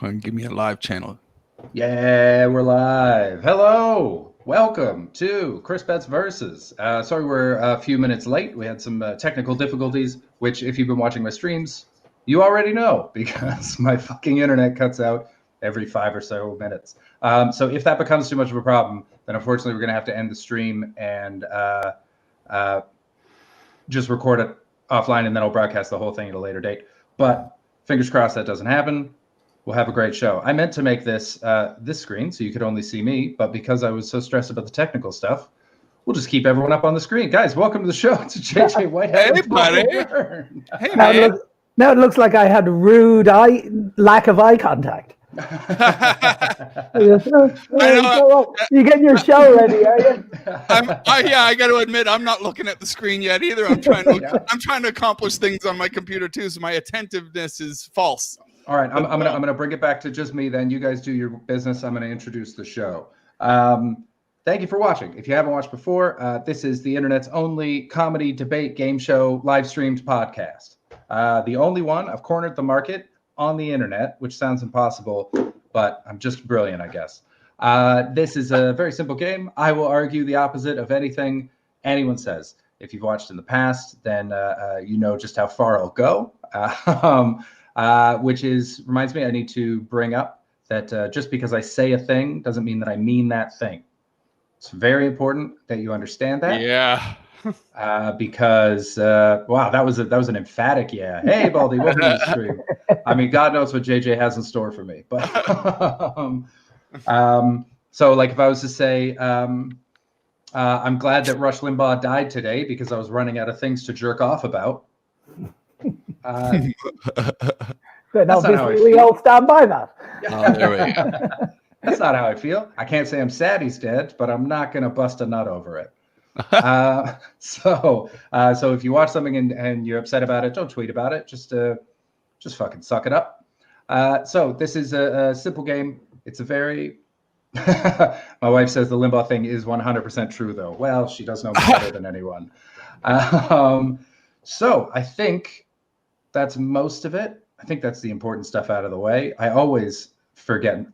Go ahead and give me a live channel. Yeah, we're live. Hello. Welcome to Chris Betts Versus. Sorry we're a few minutes late. We had some technical difficulties, which if you've been watching my streams, you already know because my fucking internet cuts out every 5 or so minutes. So if that becomes too much of a problem, then unfortunately we're going to have to end the stream and just record it offline, and then I'll broadcast the whole thing at a later date. But fingers crossed that doesn't happen. We'll have a great show. I meant to make this this screen so you could only see me, but because I was so stressed about the technical stuff, we'll just keep everyone up on the screen. Guys, welcome to the show. It's JJ Whitehead. Hey, buddy. Hey, man. Now it looks like I had rude lack of eye contact. You getting your show ready, are you? I got to admit, I'm not looking at the screen yet either. I'm trying to accomplish things on my computer too, so my attentiveness is false. All right, I'm gonna bring it back to just me. Then you guys do your business. I'm gonna introduce the show. Thank you for watching. If you haven't watched before, this is the internet's only comedy debate game show live streamed podcast. The only one. I've cornered the market on the internet, which sounds impossible, but I'm just brilliant, I guess. This is a very simple game. I will argue the opposite of anything anyone says. If you've watched in the past, then you know just how far I'll go. Which reminds me, I need to bring up that just because I say a thing doesn't mean that I mean that thing. It's very important that you understand that. Yeah. Because wow, that was an emphatic yeah. Hey, Baldy, welcome to the stream. I mean, God knows what JJ has in store for me. But so, like, if I was to say, I'm glad that Rush Limbaugh died today because I was running out of things to jerk off about. Then obviously we all stand by that. Oh, there we go. That's not how I feel. I can't say I'm sad he's dead, but I'm not gonna bust a nut over it. So if you watch something and you're upset about it, don't tweet about it. Just fucking suck it up. So this is a simple game. It's a very my wife says the Limbaugh thing is 100% true, though. Well, she does know me better than anyone. So I think that's most of it. I think that's the important stuff out of the way. I always fucking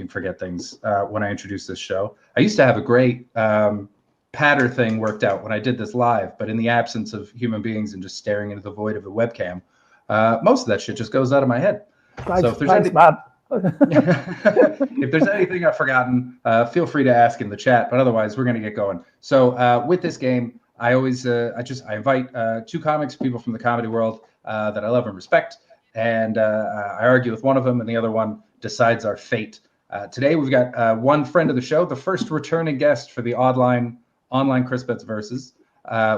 forget things when I introduce this show. I used to have a great patter thing worked out when I did this live, but in the absence of human beings and just staring into the void of the webcam, most of that shit just goes out of my head. So if there's anything I've forgotten, feel free to ask in the chat, but otherwise we're going to get going. So with this game, I always I invite two comics, people from the comedy world that I love and respect, and I argue with one of them, and the other one decides our fate. Today we've got one friend of the show, the first returning guest for the online Chris Betts Versus,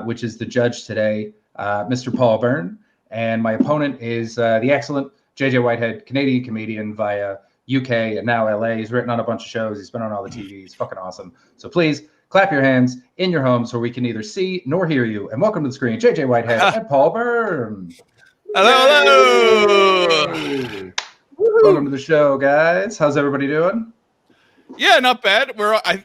which is the judge today, Mr. Paul Byrne, and my opponent is the excellent JJ Whitehead, Canadian comedian via UK and now LA. He's written on a bunch of shows. He's been on all the TV. He's fucking awesome. So please clap your hands in your homes so we can neither see nor hear you. And welcome to the screen, JJ Whitehead and Paul Byrne. Hello. Welcome to the show, guys. How's everybody doing? Yeah, not bad.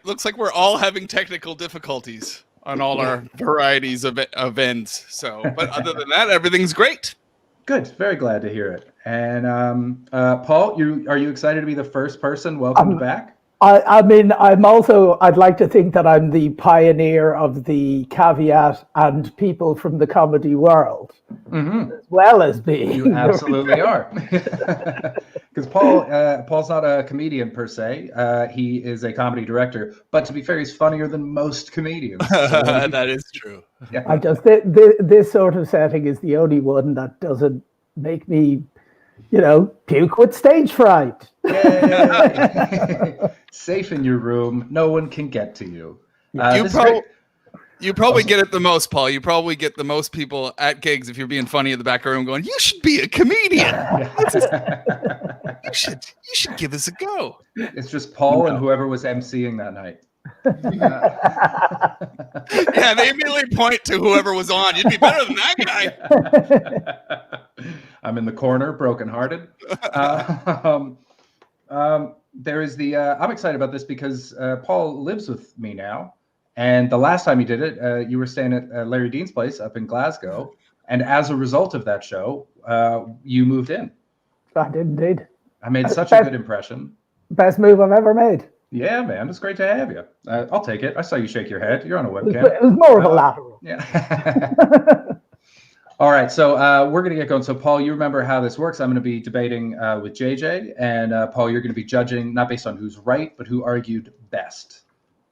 Looks like we're all having technical difficulties on all our varieties of ends. So, but other than that, everything's great. Good. Very glad to hear it. And Paul, are you excited to be the first person welcomed back? I mean, I'd like to think that I'm the pioneer of the caveat and people from the comedy world, as well as being. You absolutely are. Because Paul's not a comedian per se. He is a comedy director. But to be fair, he's funnier than most comedians. So that is true. Yeah. I just this sort of setting is the only one that doesn't make me, puke with stage fright. Safe in your room. No one can get to you. You probably get it the most, Paul. You probably get the most people at gigs if you're being funny in the back room going, "You should be a comedian. You should give this a go." It's just Paul and whoever was emceeing that night. Yeah, they immediately point to whoever was on. You'd be better than that guy. I'm in the corner, brokenhearted. There is I'm excited about this because Paul lives with me now. And the last time you did it, you were staying at Larry Dean's place up in Glasgow. And as a result of that show, you moved in. I did indeed. I made such a good impression. Best move I've ever made. Yeah, man, it's great to have you. I'll take it. I saw you shake your head. You're on a webcam. It was more of a lateral. Yeah. All right, so we're going to get going. So, Paul, you remember how this works. I'm going to be debating with JJ, and Paul, you're going to be judging not based on who's right, but who argued best.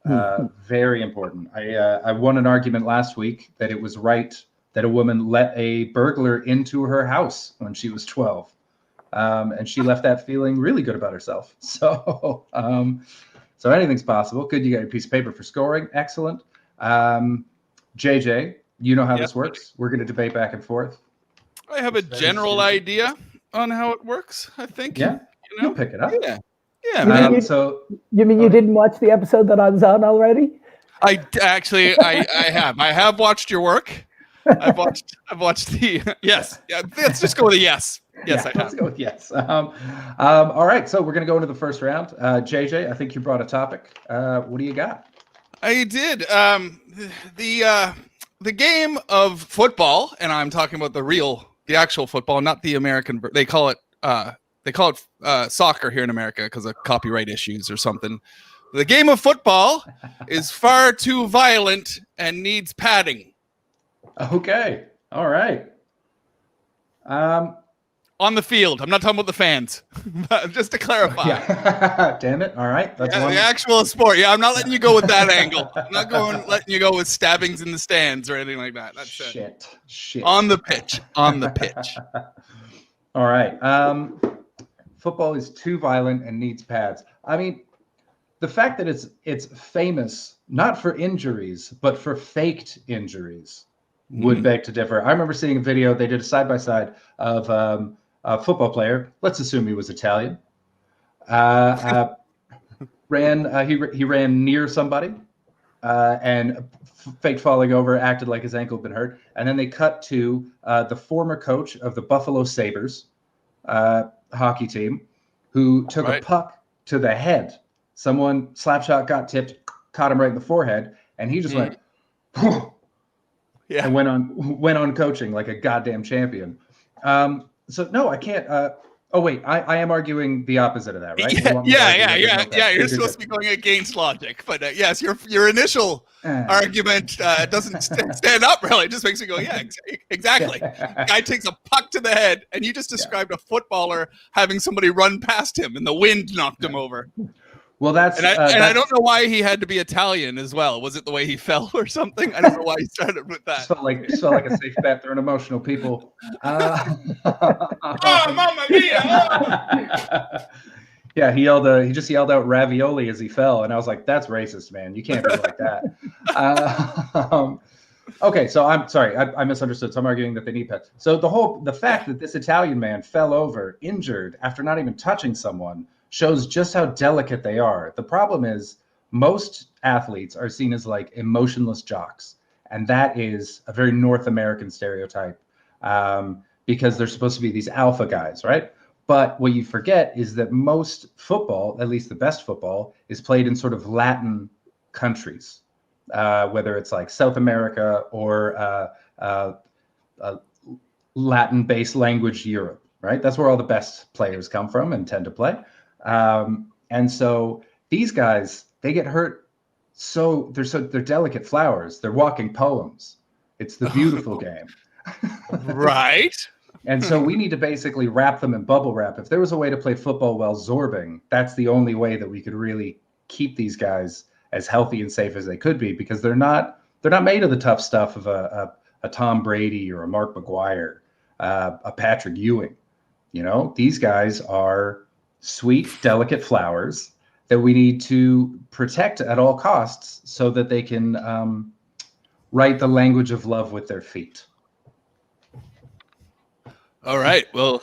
Very important. I won an argument last week that it was right that a woman let a burglar into her house when she was 12. And she left that feeling really good about herself. So, so anything's possible. Good, you got your piece of paper for scoring. Excellent. JJ, you know how this works. We're going to debate back and forth. I have a general idea on how it works, I think. Yeah, you'll pick it up. Yeah. Yeah. So you mean you didn't watch the episode that I was on already? I have watched your work. I've watched the yes. Yeah, let's just go with a yes. Yes, I have. Let's go with yes. All right, so we're going to go into the first round. JJ, I think you brought a topic. What do you got? I did. The game of football, and I'm talking about the actual football, not the American. They call it soccer here in America because of copyright issues or something. The game of football is far too violent and needs padding. Okay. All right. On the field. I'm not talking about the fans. Just to clarify. Yeah. Damn it. All right. That's one. The actual sport. Yeah, I'm not letting you go with that angle. I'm not letting you go with stabbings in the stands or anything like that. That's Shit. On the pitch. On the pitch. All right. Football is too violent and needs pads. I mean, the fact that it's famous not for injuries, but for faked injuries would beg to differ. I remember seeing a video. They did a side-by-side of a football player. Let's assume he was Italian. He ran near somebody and faked falling over, acted like his ankle had been hurt. And then they cut to the former coach of the Buffalo Sabres hockey team who took a puck to the head. Someone slapshot got tipped, caught him right in the forehead, and he just went, and went on coaching like a goddamn champion. So no, I can't. I am arguing the opposite of that, right? Yeah. You're supposed to be going against logic, but yes, your initial argument doesn't stand up really. It just makes me go, yeah, exactly. Guy takes a puck to the head, and you just described a footballer having somebody run past him, and the wind knocked him over. Well, that's I don't know why he had to be Italian as well. Was it the way he fell or something? I don't know why he started with that. Just felt like a safe bet. They're an emotional people. Oh, mamma mia! Yeah, he just yelled out ravioli as he fell, and I was like, "That's racist, man. You can't be like that." Okay, so I'm sorry, I misunderstood. So I'm arguing that they need pets. So the fact that this Italian man fell over injured after not even touching someone shows just how delicate they are. The problem is most athletes are seen as like emotionless jocks. And that is a very North American stereotype because they're supposed to be these alpha guys, right? But what you forget is that most football, at least the best football, is played in sort of Latin countries, whether it's like South America or Latin-based language Europe, right? That's where all the best players come from and tend to play. And so these guys, they get hurt. They're delicate flowers. They're walking poems. It's the beautiful game. Right. And so we need to basically wrap them in bubble wrap. If there was a way to play football while zorbing, that's the only way that we could really keep these guys as healthy and safe as they could be, because they're not made of the tough stuff of a Tom Brady or a Mark McGuire, a Patrick Ewing. You know, these guys are sweet, delicate flowers that we need to protect at all costs so that they can write the language of love with their feet. All right. Well,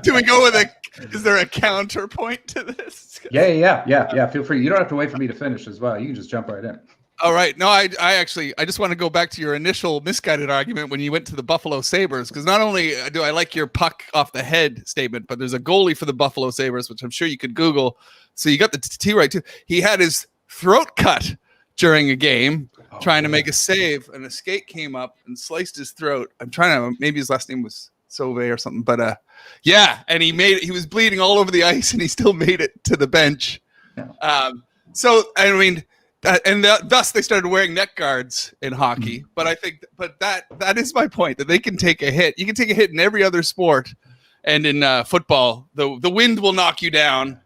do we go with is there a counterpoint to this? Yeah. Feel free. You don't have to wait for me to finish as well. You can just jump right in. All right. No, I just want to go back to your initial misguided argument when you went to the Buffalo Sabres, because not only do I like your puck off the head statement, but there's a goalie for the Buffalo Sabres, which I'm sure you could Google. So you got the T right too. He had his throat cut during a game trying to make a save, and a skate came up and sliced his throat. I'm trying to, maybe his last name was Sauvé or something. But yeah, and he was bleeding all over the ice, and he still made it to the bench. Yeah. So I mean, thus they started wearing neck guards in hockey. But I think, that is my point, that they can take a hit. You can take a hit in every other sport, and in football, the wind will knock you down.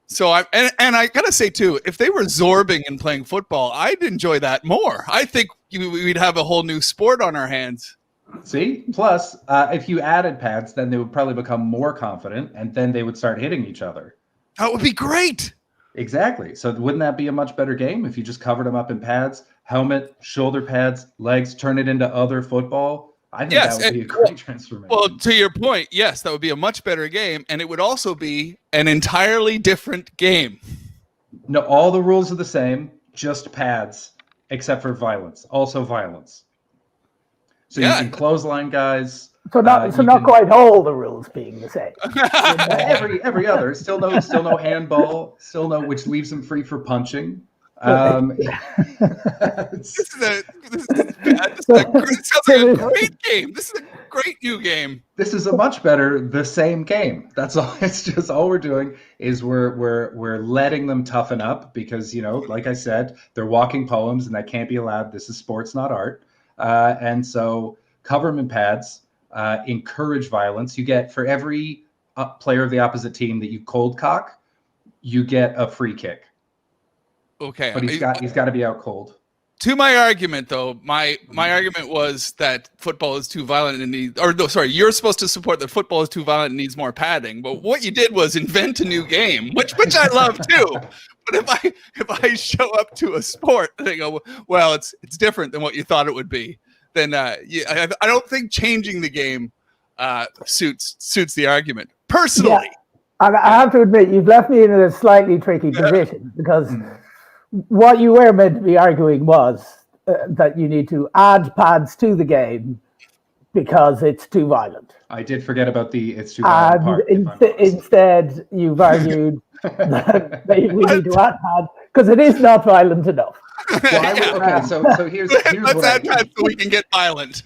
So I gotta say too, if they were zorbing and playing football, I'd enjoy that more. I think we'd have a whole new sport on our hands. See, plus if you added pads, then they would probably become more confident, and then they would start hitting each other. That would be great. Exactly. So wouldn't that be a much better game if you just covered them up in pads, helmet, shoulder pads, legs, turn it into other football? I think that would be a great transformation. Well, to your point, yes, that would be a much better game, and it would also be an entirely different game. No, all the rules are the same, just pads, except for violence. Also violence. So you can clothesline guys. So not quite all the rules being the same. every other. Still no handball. Still no, which leaves them free for punching. This sounds like a great game. This is a great new game. This is a much better the same game. That's all. It's just all we're doing is we're letting them toughen up because, you know, like I said, they're walking poems and that can't be allowed. This is sports, not art. And so cover them in pads, encourage violence. You get, for every player of the opposite team that you cold cock, you get a free kick. Okay, but he's got to be out cold. To my argument, though, my argument was that football is too violent and you're supposed to support that football is too violent and needs more padding. But what you did was invent a new game, which I love too. But if I show up to a sport and they go, well, it's different than what you thought it would be, then I don't think changing the game suits the argument personally. Yeah. And I have to admit, you've left me in a slightly tricky position because what you were meant to be arguing was that you need to add pads to the game because it's too violent. I did forget about the it's too violent part. Instead, you've argued that we need to add pads because it is not violent enough. Well, so here's let's what add pads so we can get violent.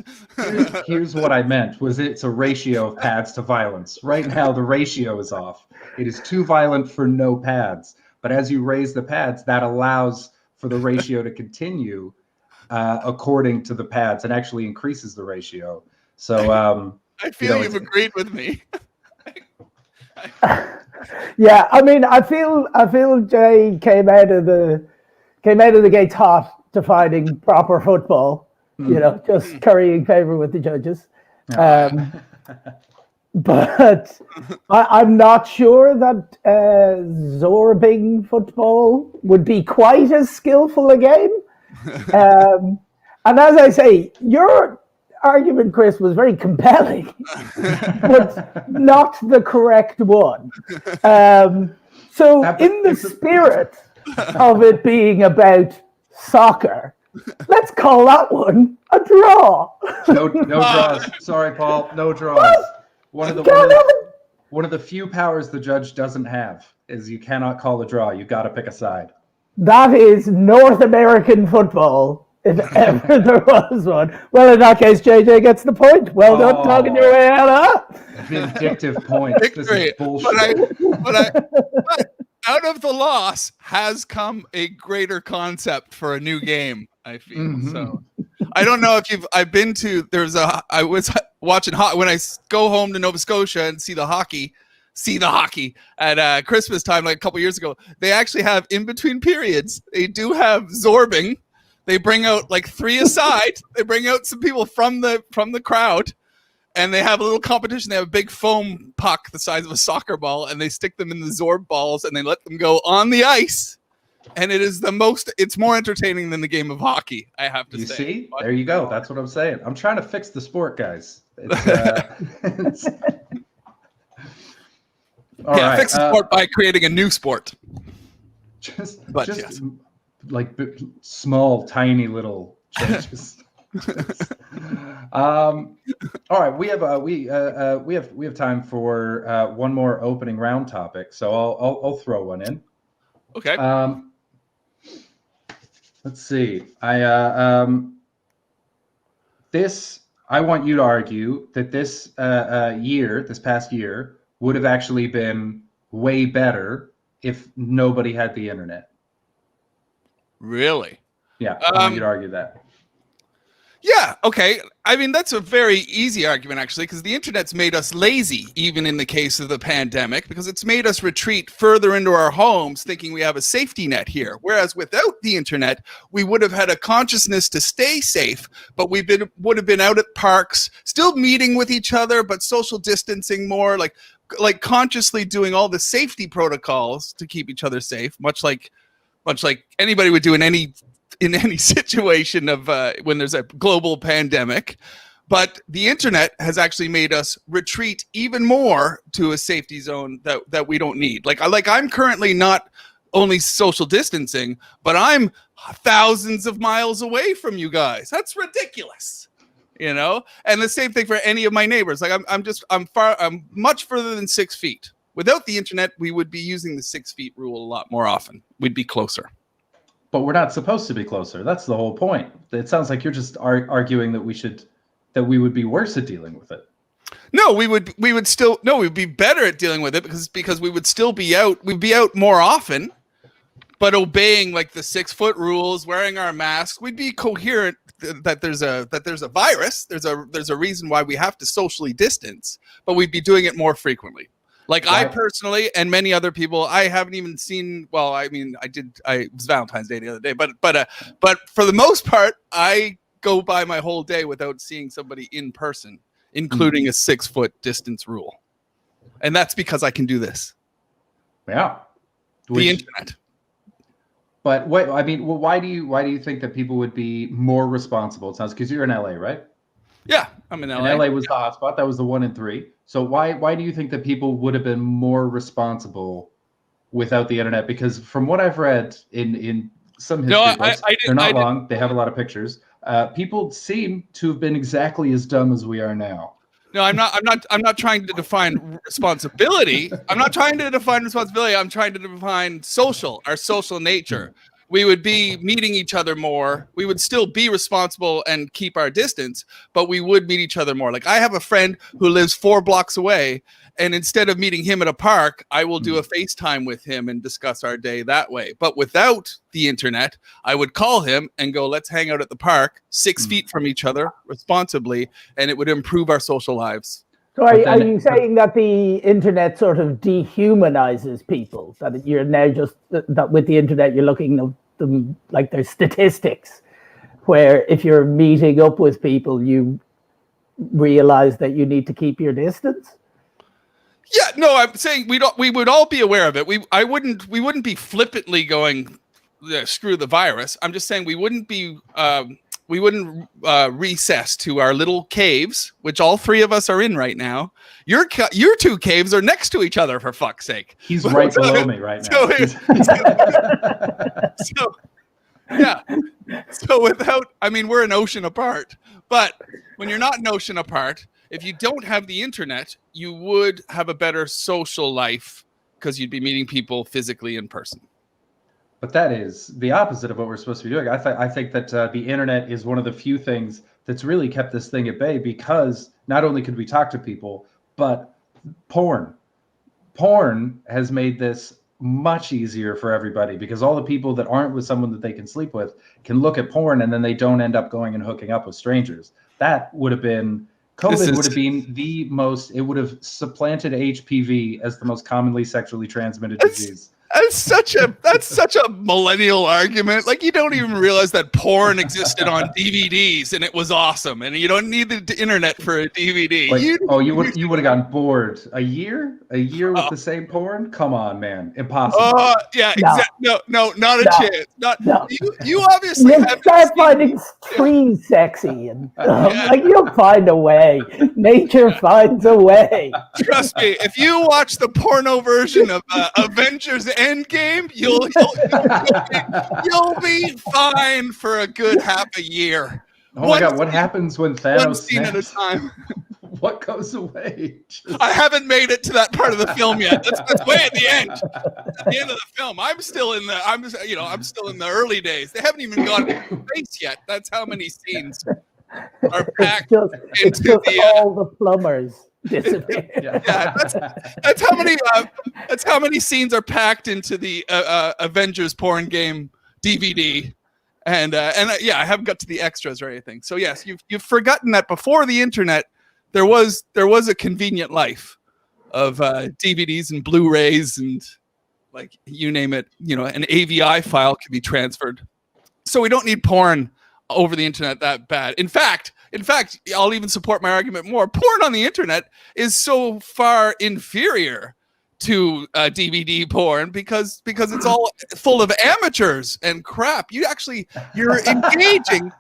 Here's what I meant was it's a ratio of pads to violence. Right now, the ratio is off. It is too violent for no pads. But as you raise the pads, that allows for the ratio to continue according to the pads and actually increases the ratio. So I feel you've agreed with me. Yeah, I mean, I feel Jay came out of the gates hot defining proper football. You know, just currying favor with the judges. But I'm not sure that zorbing football would be quite as skillful a game. And as I say, your argument, Chris, was very compelling, but not the correct one. So in the spirit of it being about soccer, let's call that one a draw. No draws. Sorry, Paul. No draws. What? One of the few powers the judge doesn't have is you cannot call a draw. You got to pick a side. That is North American football, if ever there was one. Well, in that case, JJ gets the point. Well done, talking your way out of that. Vindictive points. This is bullshit. But out of the loss has come a greater concept for a new game, I feel. So I don't know if I was watching when I go home to Nova Scotia and see the hockey at Christmas time, like a couple years ago. They actually have in between periods. They do have zorbing. They bring out like 3 aside. They bring out some people from the crowd, and they have a little competition. They have a big foam puck the size of a soccer ball, and they stick them in the zorb balls, and they let them go on the ice. And it's more entertaining than the game of hockey, I have to say. You see? There you go. That's what I'm saying. I'm trying to fix the sport, guys. Fix the sport by creating a new sport. Like small, tiny little changes. All right, we have time for one more opening round topic, so I'll throw one in. Okay. Let's see. This I want you to argue that this past year, would have actually been way better if nobody had the internet. Really? Yeah, I want you to argue that. Yeah, okay. I mean, that's a very easy argument, actually, because the internet's made us lazy, even in the case of the pandemic, because it's made us retreat further into our homes thinking we have a safety net here. Whereas without the internet, we would have had a consciousness to stay safe, but would have been out at parks, still meeting with each other, but social distancing more, like consciously doing all the safety protocols to keep each other safe, much like anybody would do in any situation of when there's a global pandemic. But the internet has actually made us retreat even more to a safety zone that we don't need. Like I'm currently not only social distancing, but I'm thousands of miles away from you guys. That's ridiculous, you know? And the same thing for any of my neighbors. Like I'm much further than 6 feet. Without the internet, we would be using the 6 feet rule a lot more often. We'd be closer. But we're not supposed to be closer. That's the whole point. It sounds like you're just arguing that we would be worse at dealing with it. No, we'd be better at dealing with it because we would still be out. We'd be out more often, but obeying like the 6 foot rules, wearing our masks. We'd be coherent that there's a virus. There's a reason why we have to socially distance, but we'd be doing it more frequently. Like right. I personally and many other people, I haven't even seen. Well, I mean, it was Valentine's Day the other day, but for the most part, I go by my whole day without seeing somebody in person, including a 6 foot distance rule, and that's because I can do this. Yeah, the internet. But wait, I mean, well, why do you think that people would be more responsible? It sounds because you're in LA, right? Yeah, I'm in LA. And LA was the hotspot. That was the 1 in 3. So why do you think that people would have been more responsible without the internet? Because from what I've read in some history books, they're not long. They have a lot of pictures. People seem to have been exactly as dumb as we are now. No, I'm not trying to define responsibility. I'm trying to define our social nature. We would be meeting each other more. We would still be responsible and keep our distance, but we would meet each other more. Like I have a friend who lives 4 blocks away, and instead of meeting him at a park, I will do a FaceTime with him and discuss our day that way. But without the internet, I would call him and go, let's hang out at the park 6 feet from each other responsibly, and it would improve our social lives. So are you saying that the internet sort of dehumanizes people? That you're now just that with the internet you're looking at them like there's statistics, where if you're meeting up with people you realize that you need to keep your distance? Yeah, no, I'm saying we would all be aware of it. We wouldn't be flippantly going screw the virus. I'm just saying we wouldn't recess to our little caves, which all 3 of us are in right now. Your 2 caves are next to each other, for fuck's sake. He's right below me right now. So without, I mean, we're an ocean apart. But when you're not an ocean apart, if you don't have the internet, you would have a better social life because you'd be meeting people physically in person. But that is the opposite of what we're supposed to be doing. I think that the internet is one of the few things that's really kept this thing at bay, because not only could we talk to people, but porn has made this much easier for everybody, because all the people that aren't with someone that they can sleep with can look at porn, and then they don't end up going and hooking up with strangers. That would have been COVID would have been the most. It would have supplanted HPV as the most commonly sexually transmitted disease. That's such a millennial argument. Like, you don't even realize that porn existed on DVDs and it was awesome, and you don't need the internet for a DVD. Like, you would have gotten bored. A year with the same porn? Come on, man, impossible. Yeah, exactly. No, not a chance. No. You obviously start finding trees sexy, and like you'll find a way. Nature finds a way. Trust me, if you watch the porno version of Avengers Endgame, you'll be fine for a good half a year. Oh my God, what happens when Thanos one scene at a time? What goes away? I haven't made it to that part of the film yet. That's way at the end. At the end of the film, I'm still in the early days. They haven't even gone to space yet. That's how many scenes. are packed it's into just all the plumbers disappear. That's how many scenes are packed into the Avengers porn game DVD. And I haven't got to the extras or anything. So yes, you've forgotten that before the internet, there was a convenient life of DVDs and Blu-rays and like you name it. An AVI file can be transferred. So we don't need porn over the internet that bad. In fact, I'll even support my argument more. Porn on the internet is so far inferior to DVD porn because it's all full of amateurs and crap. You're engaging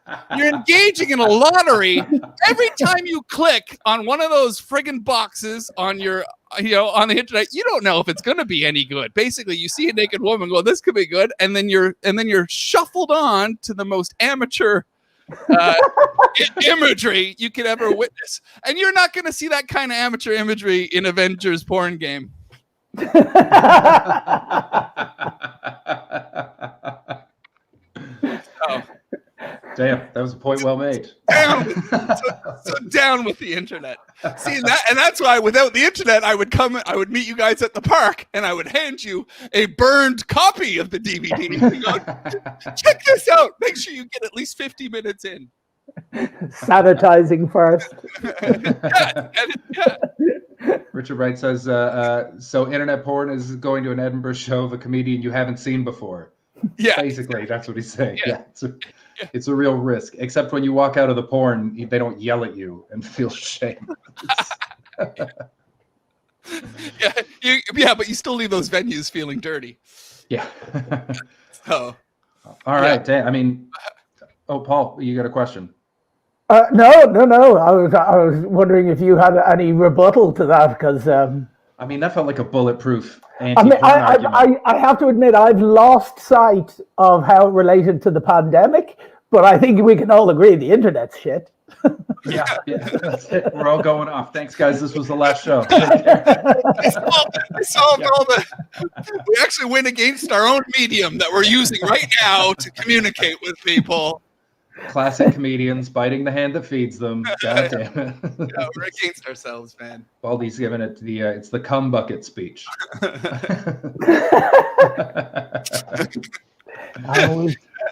in a lottery every time you click on one of those friggin' boxes on your on the internet. You don't know if it's going to be any good. Basically, you see a naked woman go, this could be good, and then you're shuffled on to the most amateur imagery you could ever witness, and you're not going to see that kind of amateur imagery in Avengers porn game. Oh. Damn, that was a point well made. Down with the internet. See that, and that's why without the internet, I would meet you guys at the park, and I would hand you a burned copy of the DVD. Go, check this out. Make sure you get at least 50 minutes in. Sanitizing first. Yeah. Richard Wright says, so internet porn is going to an Edinburgh show of a comedian you haven't seen before. Yeah. Basically, that's what he's saying. Yeah. It's a real risk, except when you walk out of the porn, they don't yell at you and feel shame. But you still leave those venues feeling dirty. Yeah. So. All right, Dan. I mean, Paul, you got a question? No. I was wondering if you had any rebuttal to that because. I mean, that felt like a bulletproof anti-porn argument. I have to admit, I've lost sight of how it related to the pandemic, but I think we can all agree the internet's shit. Yeah, that's it. We're all going off. Thanks, guys. This was the last show. We actually went against our own medium that we're using right now to communicate with people. Classic comedians biting the hand that feeds them. God damn it. Yeah, we're against ourselves, man. Baldy's giving it it's the cum bucket speech.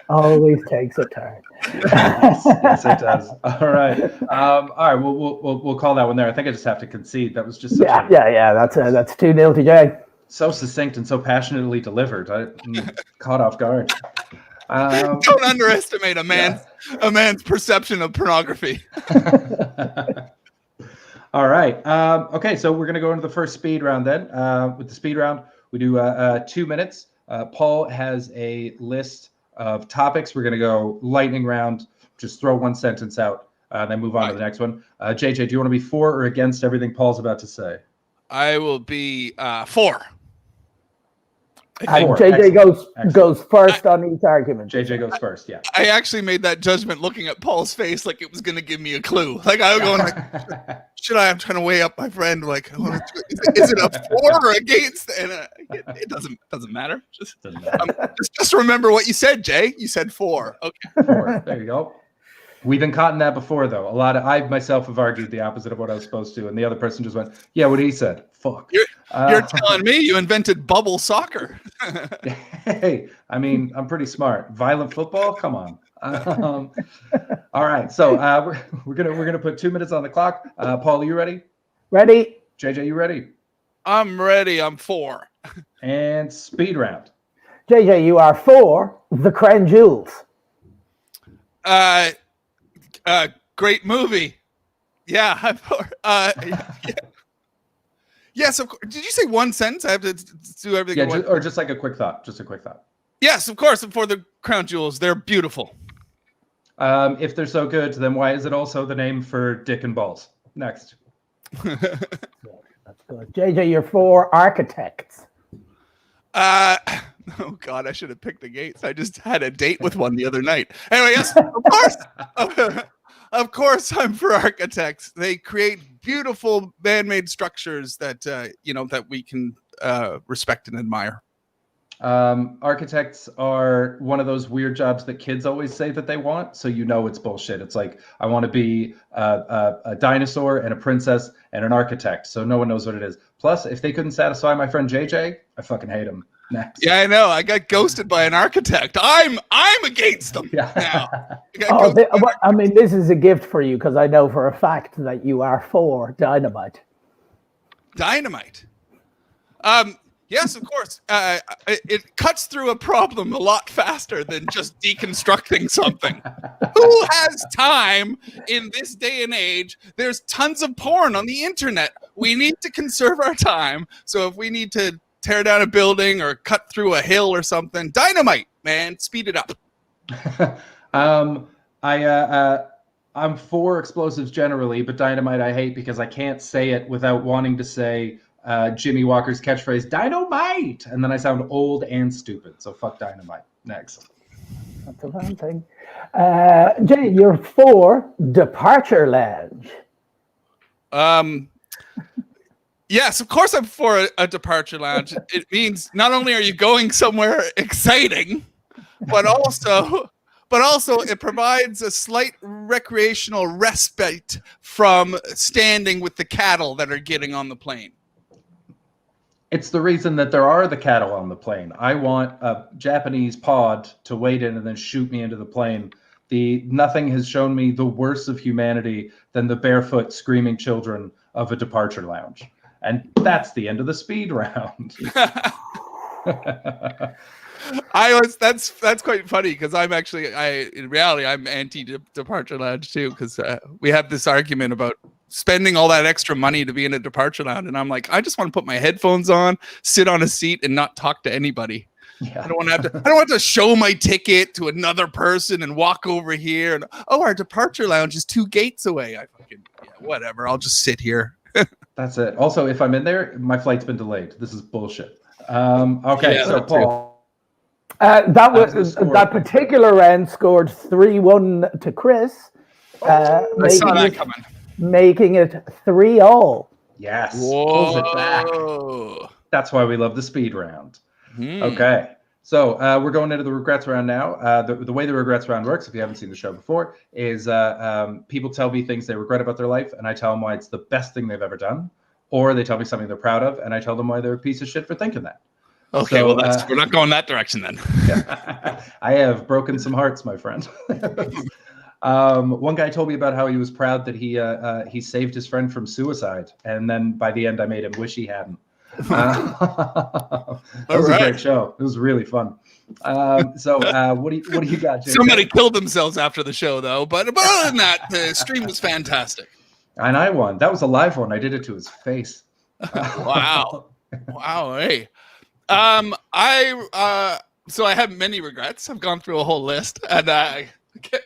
always takes a turn. Yes, it does. All right. We'll call that one there. I think I just have to concede. That was just that's 2-0 to Jay. So succinct and so passionately delivered. I'm caught off guard. Don't underestimate a man's perception of pornography. All right. Okay, so we're going to go into the first speed round then. With the speed round, we do 2 minutes. Paul has a list of topics. We're going to go lightning round. Just throw one sentence out, then move on to the next one. JJ, do you want to be for or against everything Paul's about to say? I will be for. And JJ goes first on each argument. JJ goes first, yeah. I actually made that judgment looking at Paul's face like it was going to give me a clue. Like I was going like, should I? I'm trying to weigh up my friend. Like, is it a for or against? And it doesn't matter. Just remember what you said, Jay. You said for. Okay. For. There you go. We've been caught in that before, though. I myself have argued the opposite of what I was supposed to, and the other person just went, "Yeah, what he said." Fuck. You're telling me you invented bubble soccer? Hey, I mean, I'm pretty smart. Violent football? Come on. All right, so we're gonna put 2 minutes on the clock. Paul, are you ready? Ready. JJ, you ready? I'm ready. I'm for. And speed round. JJ, you are for The Crown Jewels. Great movie. Yeah, I'm for. Yes, of course. Did you say one sentence? I have to do everything. Yeah, or just like a quick thought. Just a quick thought. Yes, of course. For The Crown Jewels, they're beautiful. If they're so good, then why is it also the name for Dick and Balls? Next. That's good. JJ, you're for Architects. Oh God, I should have picked the Gates. I just had a date with one the other night. Anyway, yes, of course. Of course, I'm for Architects. They create beautiful man-made structures that that we can respect and admire. Architects are one of those weird jobs that kids always say that they want, so it's bullshit. It's like, I want to be a dinosaur and a princess and an architect, so no one knows what it is. Plus, if they couldn't satisfy my friend JJ, I fucking hate him. Next. Yeah, I know. I got ghosted by an architect. I'm against them now. I mean, this is a gift for you because I know for a fact that you are for dynamite. Dynamite. Yes, of course. It cuts through a problem a lot faster than just deconstructing something. Who has time in this day and age? There's tons of porn on the internet. We need to conserve our time. So if we need to tear down a building or cut through a hill or something, dynamite, man, speed it up. I'm for explosives generally, but dynamite I hate because I can't say it without wanting to say Jimmy Walker's catchphrase, dynamite, and then I sound old and stupid. So fuck dynamite. Next. That's a fun thing. Jay, you're for departure lounge. Yes, of course I'm for a departure lounge. It means not only are you going somewhere exciting, but also it provides a slight recreational respite from standing with the cattle that are getting on the plane. It's the reason that there are the cattle on the plane. I want a Japanese pod to wait in and then shoot me into the plane. Nothing has shown me the worst of humanity than the barefoot screaming children of a departure lounge. And that's the end of the speed round. That's quite funny because in reality I'm anti-departure lounge too, because we have this argument about spending all that extra money to be in a departure lounge, and I'm like, I just want to put my headphones on, sit on a seat, and not talk to anybody. Yeah. I don't want to show my ticket to another person and walk over here and our departure lounge is 2 gates away. Whatever. I'll just sit here. That's it. Also, if I'm in there, my flight's been delayed. This is bullshit. Okay, so Paul. That particular round scored 3-1 to Chris. I saw that coming. Making it 3-all. Yes. Whoa. Pulls it back. That's why we love the speed round. Okay. So we're going into the regrets round now. The way the regrets round works, if you haven't seen the show before, is people tell me things they regret about their life, and I tell them why it's the best thing they've ever done, or they tell me something they're proud of, and I tell them why they're a piece of shit for thinking that. Okay, so, we're not going that direction then. Yeah. I have broken some hearts, my friend. One guy told me about how he was proud that he saved his friend from suicide, and then by the end I made him wish he hadn't. That was a great show. It was really fun. So what do you got, Jay? Somebody killed themselves after the show though, but other than that, the stream was fantastic. And I won. That was a live one. I did it to his face. Wow. Hey. So I have many regrets. I've gone through a whole list, and I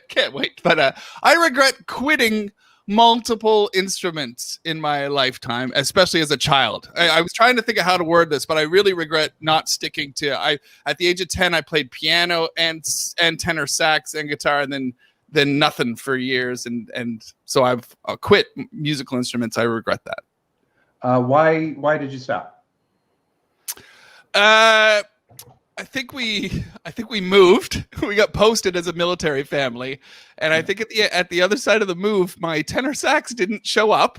can't wait. But I regret quitting multiple instruments in my lifetime, especially as a child. I was trying to think of how to word this, but I really regret not sticking to. At the age of 10, I played piano and tenor sax and guitar, and then nothing for years, and so I've quit musical instruments. I regret that. Why did you stop? I think we moved. We got posted as a military family, and I think at the other side of the move, my tenor sax didn't show up,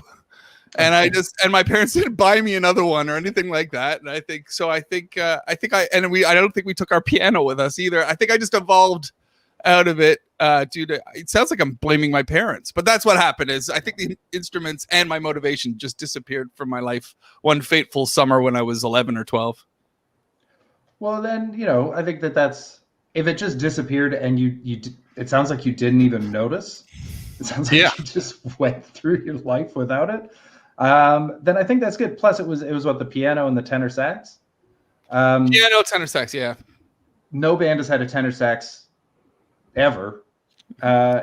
and I my parents didn't buy me another one or anything like that. And I don't think we took our piano with us either. I think I just evolved out of it due to. It sounds like I'm blaming my parents, but that's what happened. Is I think the instruments and my motivation just disappeared from my life one fateful summer when I was 11 or 12. Well, then, I think that's if it just disappeared and it sounds like you didn't even notice. It sounds like you just went through your life without it. Then I think that's good. Plus, it was what, the piano and the tenor sax. Piano, tenor sax, yeah. No band has had a tenor sax ever,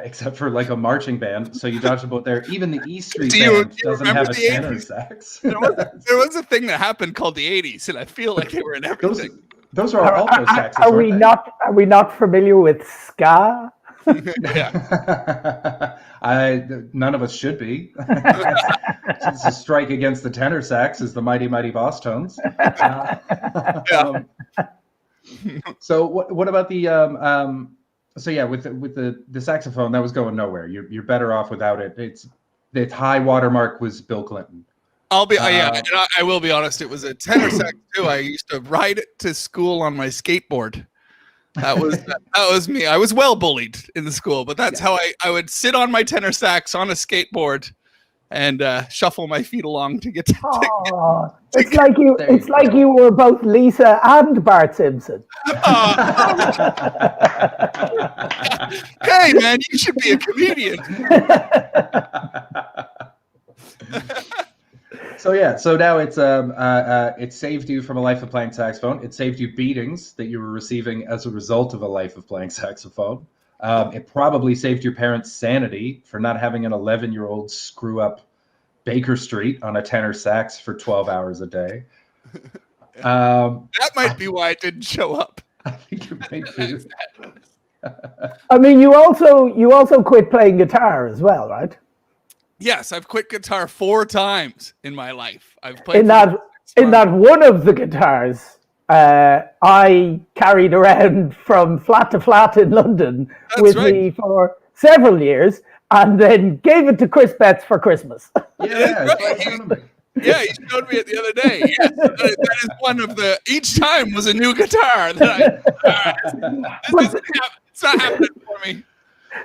except for like a marching band. So you dodged a bullet there. Even the E Street band doesn't have a tenor sax. There was a thing that happened called the 80s, and I feel like they were in everything. Those are all alto saxes. Are we not familiar with ska? Yeah. None of us should be. It's a strike against the tenor sax is the mighty, mighty boss tones. So what about the so yeah, with the saxophone, that was going nowhere. You're better off without it. Its high watermark was Bill Clinton. I will be honest. It was a tenor sax too. I used to ride it to school on my skateboard. That was me. I was well bullied in the school, but that's how I would sit on my tenor sax on a skateboard and shuffle my feet along to get to it's like you were both Lisa and Bart Simpson. Hey man, you should be a comedian. So now it saved you from a life of playing saxophone. It saved you beatings that you were receiving as a result of a life of playing saxophone. It probably saved your parents' sanity for not having an 11-year-old screw up Baker Street on a tenor sax for 12 hours a day. That might be why it didn't show up. I think it might be. I mean, you also quit playing guitar as well, right? Yes, I've quit guitar 4 times in my life. I've played in that one of the guitars I carried around from flat to flat in London me for several years, and then gave it to Chris Betts for Christmas. Yeah, yeah, he showed me it the other day. Yes, that is one of the. Each time was a new guitar. It's not happening for me.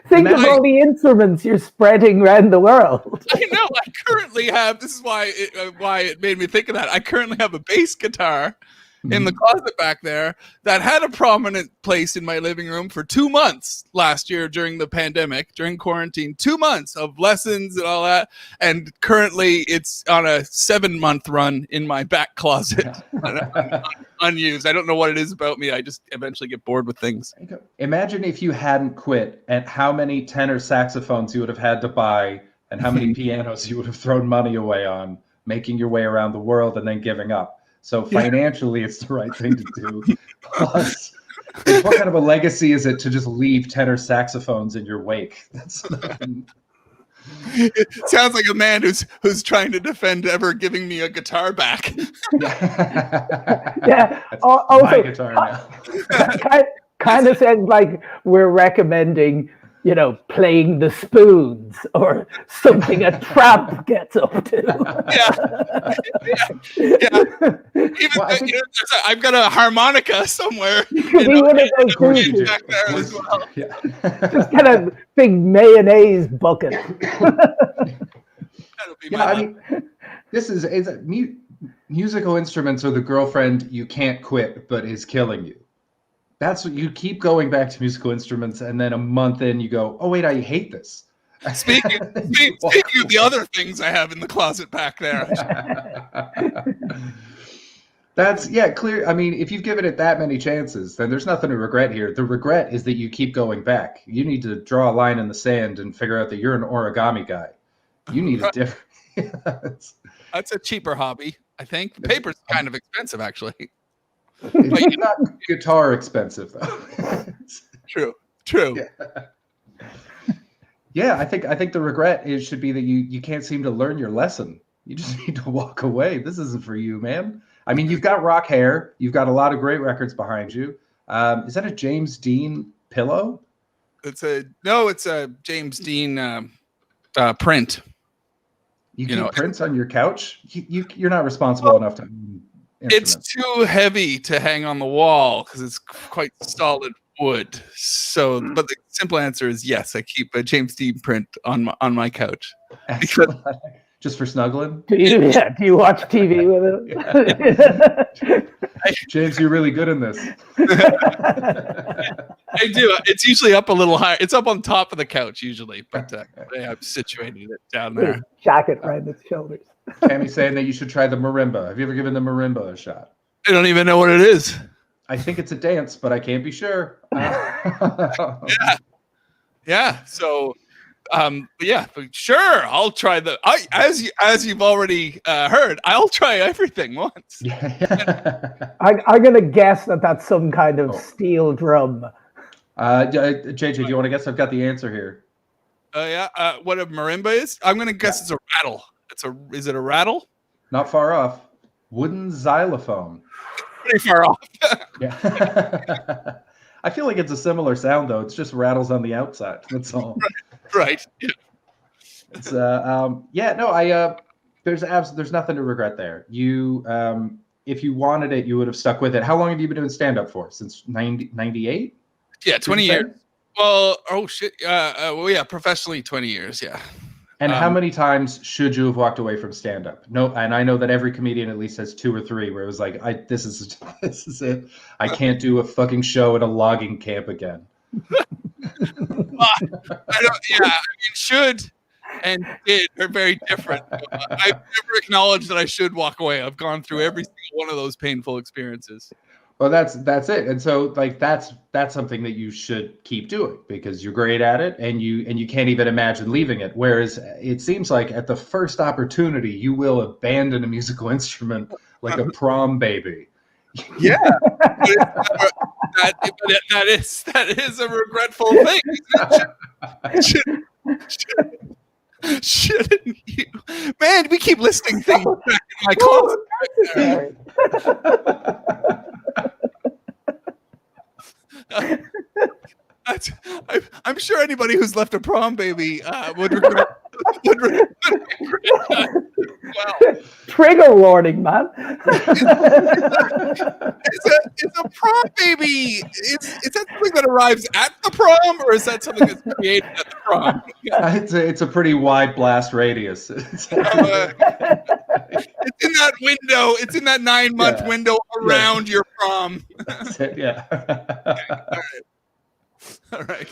Think of all the instruments you're spreading around the world. I know. I currently have. This is why it made me think of that. I currently have a bass guitar in the closet back there that had a prominent place in my living room for 2 months last year during the pandemic, during quarantine. 2 months of lessons and all that, and currently it's on a 7-month run in my back closet, unused. I don't know what it is about me. I just eventually get bored with things. Imagine if you hadn't quit, and how many tenor saxophones you would have had to buy, and how many pianos you would have thrown money away on, making your way around the world and then giving up. So financially, it's the right thing to do. Plus, what kind of a legacy is it to just leave tenor saxophones in your wake? It sounds like a man who's trying to defend ever giving me a guitar back. Yeah. Also, my guitar now. Kind of sounds like we're recommending, playing the spoons or something a tramp gets up to. Yeah. Even I've got a harmonica somewhere. Back there as well. Yeah. Just kind of big mayonnaise bucket. I mean, musical instruments are the girlfriend you can't quit but is killing you. That's what you keep going back to musical instruments, and then a month in, you go, "Oh wait, I hate this." Speaking of the other things I have in the closet back there. That's clear. I mean, if you've given it that many chances, then there's nothing to regret here. The regret is that you keep going back. You need to draw a line in the sand and figure out that you're an origami guy. You need a different. That's a cheaper hobby, I think. Paper's kind of expensive, actually. It's not guitar expensive though. True. Yeah, I think the regret should be that you can't seem to learn your lesson. You just need to walk away. This isn't for you, man. I mean, you've got rock hair. You've got a lot of great records behind you. Is that a James Dean pillow? It's a James Dean print. You keep prints on your couch? You're not responsible enough to. It's too heavy to hang on the wall because it's quite solid wood. So, but the simple answer is yes. I keep a James Dean print on my couch. Just for snuggling? Do you watch TV with it? James, you're really good in this. I do. It's usually up a little higher. It's up on top of the couch usually, but I've situated it down there. Jacket around its shoulders. Tammy's saying that you should try the marimba. Have you ever given the marimba a shot? I don't even know what it is. I think it's a dance, but I can't be sure. Yeah. So, but sure, I'll try as you've already heard, I'll try everything once. I'm gonna guess that's some kind of steel drum. JJ, do you want to guess? I've got the answer here. What a marimba is? I'm gonna guess it's a rattle. Is it a rattle? Not far off. Wooden xylophone. pretty far off. Yeah. I feel like it's a similar sound though. It's just rattles on the outside. That's all. Right. Yeah. It's there's nothing to regret there. You if you wanted it, you would have stuck with it. How long have you been doing stand-up for? Since 98? Yeah, 20 years. Well, oh shit. Professionally 20 years. Yeah. And how many times should you have walked away from stand-up? No, and I know that every comedian at least has 2 or 3 where it was like, this is it. I can't do a fucking show at a logging camp again. Should and did are very different. I've never acknowledged that I should walk away. I've gone through every single one of those painful experiences. Well, that's it. And so like that's something that you should keep doing because you're great at it and you can't even imagine leaving it. Whereas it seems like at the first opportunity you will abandon a musical instrument like a prom baby. Yeah. that is a regretful thing. Shouldn't you? Man, we keep listing things back in my closet. I'm sure anybody who's left a prom baby would regret. Well, trigger warning, man. It's a prom baby. Is that something that arrives at the prom, or is that something that's created at the prom? It's a pretty wide blast radius. It's in that window. It's in that 9-month window around your prom. That's it. Yeah. Okay, all right.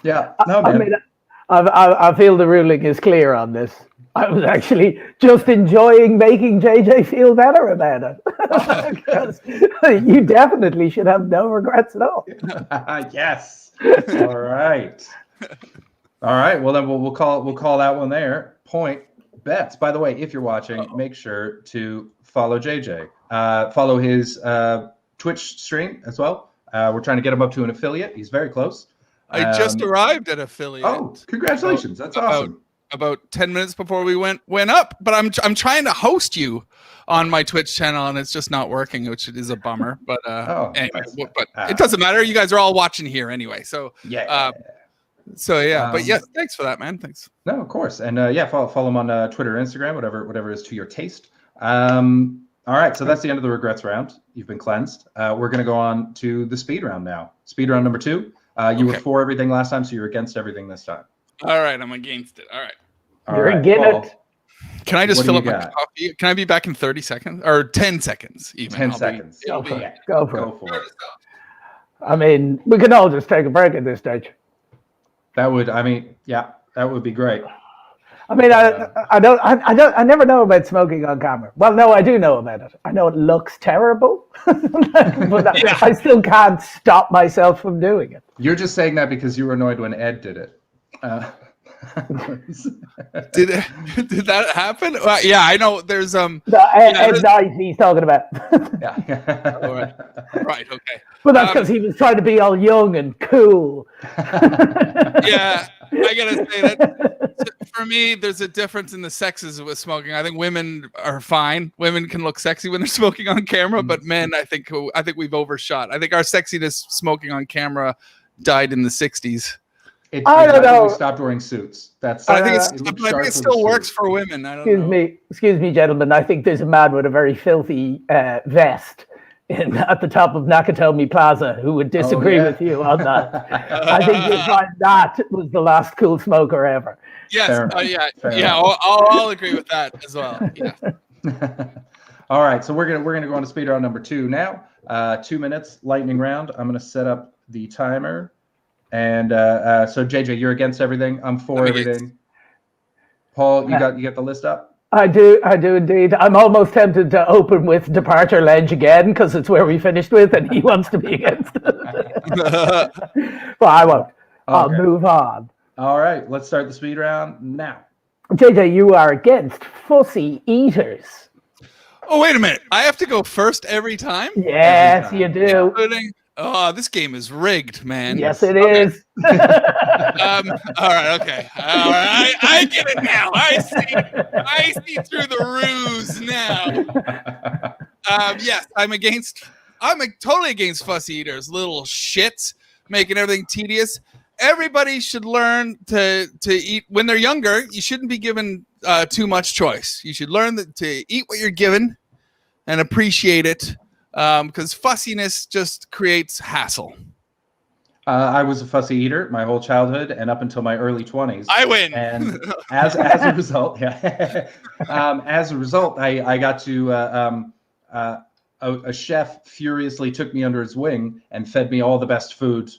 Yeah. No, man. I mean, I feel the ruling is clear on this. I was actually just enjoying making JJ feel better about it. Because you definitely should have no regrets at all. Yes. All right. Well, then we'll call that one there. Point bets. By the way, if you're watching, make sure to follow JJ. Follow his Twitch stream as well. We're trying to get him up to an affiliate. He's very close. I just arrived at affiliate. Oh, congratulations! That's awesome. About 10 minutes before we went up, but I'm trying to host you on my Twitch channel, and it's just not working, which is a bummer. But anyway, but it doesn't matter. You guys are all watching here anyway, so yeah. But yes, thanks for that, man. Thanks. No, of course, and follow him on Twitter, Instagram, whatever is to your taste. All right, so that's the end of the regrets round. You've been cleansed. We're gonna go on to the speed round now. Speed round number 2. You were for everything last time, so you're against everything this time. All right, I'm against it. All right. You're against it. Can I just fill up my coffee? Can I be back in 30 seconds or 10 seconds even? 10 seconds. Go for it. I mean, we can all just take a break at this stage. That would be great. I mean, I never know about smoking on camera. Well, no, I do know about it. I know it looks terrible, but I still can't stop myself from doing it. You're just saying that because you were annoyed when Ed did it. Did that happen? Well, yeah, I know. There's Ed Knight he's talking about. Yeah. All right. Right. Okay. But that's because he was trying to be all young and cool. Yeah, I gotta say that for me, there's a difference in the sexes with smoking. I think women are fine. Women can look sexy when they're smoking on camera, but men, I think we've overshot. I think our sexiness smoking on camera died in the 60s. I don't know. We stopped wearing suits. That's. I think it still works for women. I don't know. Excuse me, gentlemen. I think there's a man with a very filthy vest at the top of Nakatomi Plaza who would disagree with you on that. I think you'll find that was the last cool smoker ever. Yes. I'll agree with that as well. Yeah. All right. So we're gonna go on to speed round number 2 now. 2 minutes lightning round. I'm gonna set up the timer. And so JJ, you're against everything. I'm for everything. Paul, you got the list up? I do indeed. I'm almost tempted to open with Departure Ledge again because it's where we finished with, and he wants to be against it. Well, I won't. I'll move on. All right, let's start the speed round now. JJ, you are against fussy eaters. Oh, wait a minute. I have to go first every time? Yes, you do. Oh, this game is rigged, man. Yes, it is. All right, okay. All right, I get it now. I see through the ruse now. Yes, I'm totally against fussy eaters, little shits, making everything tedious. Everybody should learn to eat when they're younger. You shouldn't be given too much choice. You should learn to eat what you're given and appreciate it, because fussiness just creates hassle. I was a fussy eater my whole childhood and up until my early 20s. I win. And as a result, I got to a chef furiously took me under his wing and fed me all the best food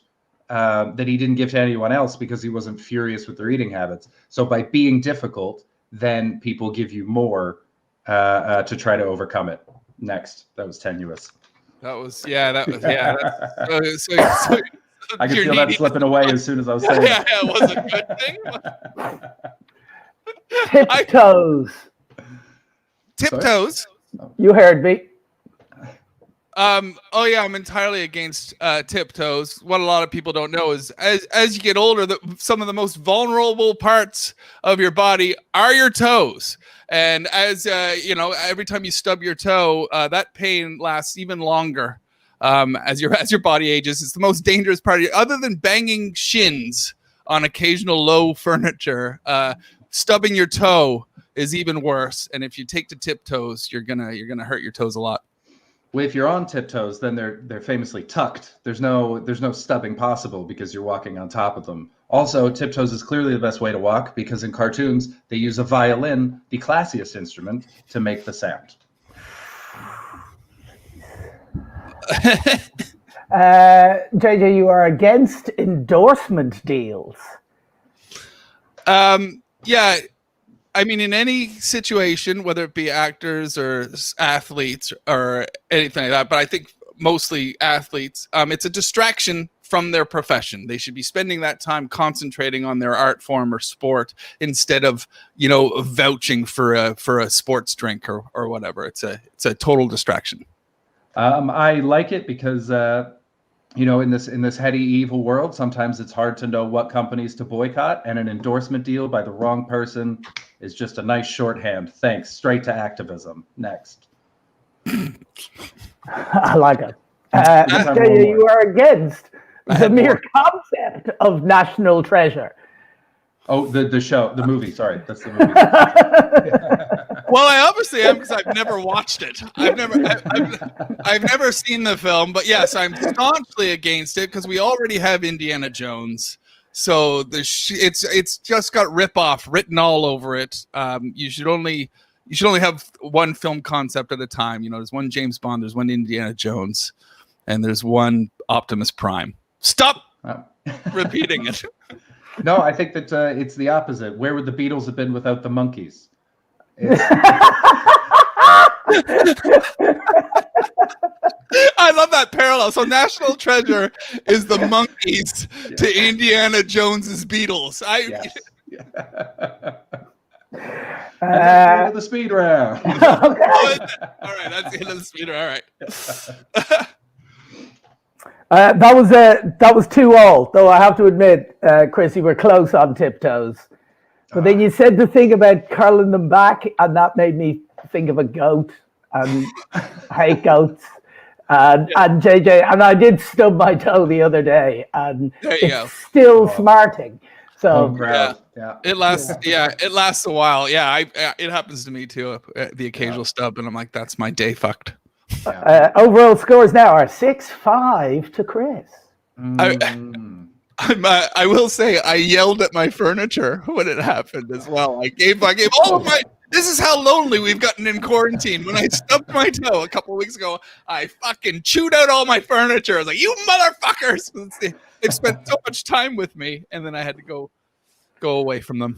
that he didn't give to anyone else because he wasn't furious with their eating habits. So by being difficult, then people give you more to try to overcome it. Next, that was tenuous. That was. So I could feel that slipping away as soon as I was saying it. It was a good thing. Tiptoes. Tiptoes. You heard me. I'm entirely against tiptoes. What a lot of people don't know is as you get older, some of the most vulnerable parts of your body are your toes. And as every time you stub your toe, that pain lasts even longer as your body ages. It's the most dangerous part other than banging shins on occasional low furniture. Stubbing your toe is even worse. And if you take to tiptoes, you're gonna hurt your toes a lot. Well, if you're on tiptoes, then they're famously tucked. There's no stubbing possible because you're walking on top of them. Also, tiptoes is clearly the best way to walk because in cartoons they use a violin, the classiest instrument, to make the sound. JJ, you are against endorsement deals. Yeah. I mean, in any situation, whether it be actors or athletes or anything like that, but I think mostly athletes, it's a distraction from their profession. They should be spending that time concentrating on their art form or sport instead of, vouching for a sports drink or whatever. It's a total distraction. I like it because in this heady, evil world, sometimes it's hard to know what companies to boycott, and an endorsement deal by the wrong person is just a nice shorthand. Thanks. Straight to activism. Next. I like it. You are against the mere concept of national treasure. Oh, the show, the movie. Sorry, that's the movie. Well, I obviously am because I've never watched it. I've never seen the film, but yes, I'm staunchly against it because we already have Indiana Jones. So it's just got rip-off written all over it. You should only have one film concept at a time. There's one James Bond, there's one Indiana Jones, and there's one Optimus Prime. Stop repeating it. No, I think that it's the opposite. Where would the Beatles have been without the monkeys? I love that parallel. So National Treasure is the monkeys to Indiana Jones's Beatles. Yes. And that's the end of the speed round. Okay. All right, that's the end of the speed round. All right. That was 2-2, though I have to admit, Chris, you were close on tiptoes. But then you said the thing about curling them back, and that made me think of a goat, and I hate goats. And JJ, and I did stub my toe the other day, and it's still smarting. So it lasts. It lasts a while. Yeah, it happens to me too. The occasional stub, and I'm like, that's my day fucked. Overall scores now are 6-5 to Chris. I will say I yelled at my furniture when it happened as well. I gave all of my. This is how lonely we've gotten in quarantine. When I stubbed my toe a couple of weeks ago, I fucking chewed out all my furniture. I was like, "You motherfuckers!" They've spent so much time with me, and then I had to go away from them.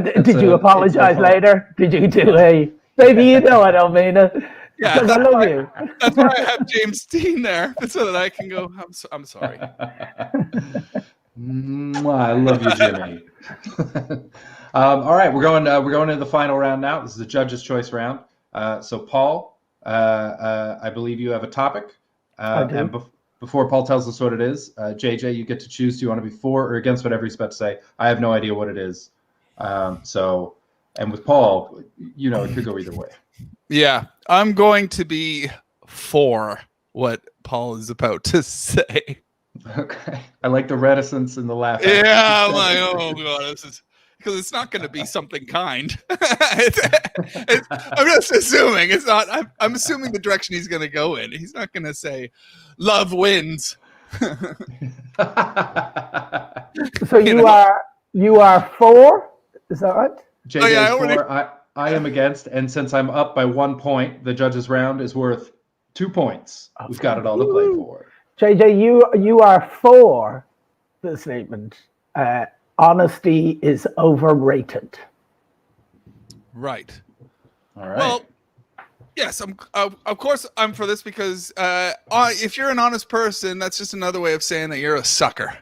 Did you apologize later? Did you do a baby? I don't mean it. Yeah, I love you. That's why I have James Dean there, so that I can go. I'm sorry. I love you, Jimmy. All right, we're going into the final round now. This is the judge's choice round. So, Paul, I believe you have a topic. And before Paul tells us what it is, JJ, you get to choose. Do you want to be for or against whatever he's about to say? I have no idea what it is. And with Paul, it could go either way. Yeah, I'm going to be for what Paul is about to say. Okay. I like the reticence and the laugh. Yeah, I'm like, oh god, this is because it's not going to be something kind. I'm just assuming it's not. I'm assuming the direction he's going to go in. He's not going to say, "Love wins." So you are for? Is that right? JJ Oh, yeah, for. I am against, and since I'm up by 1 point, the judges' round is worth 2 points. We've got it all to play for. JJ, you are for the statement. Honesty is overrated. Right. All right. Well, yes, of course I'm for this because if you're an honest person, that's just another way of saying that you're a sucker.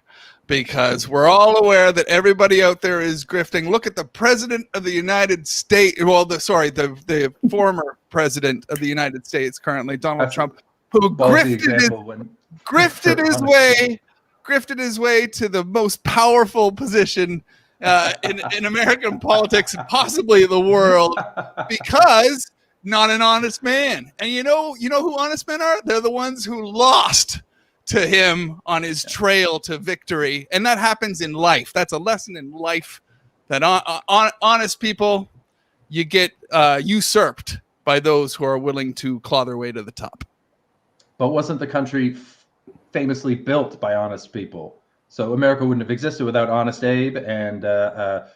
Because we're all aware that everybody out there is grifting. Look at the president of the United States. Well, the former president of the United States currently, Donald Trump, who grifted his way to the most powerful position in American politics and possibly the world because not an honest man. And you know who honest men are? They're the ones who lost to him on his trail to victory. And that happens in life. That's a lesson in life that honest people, you get usurped by those who are willing to claw their way to the top. But wasn't the country famously built by honest people? So America wouldn't have existed without Honest Abe and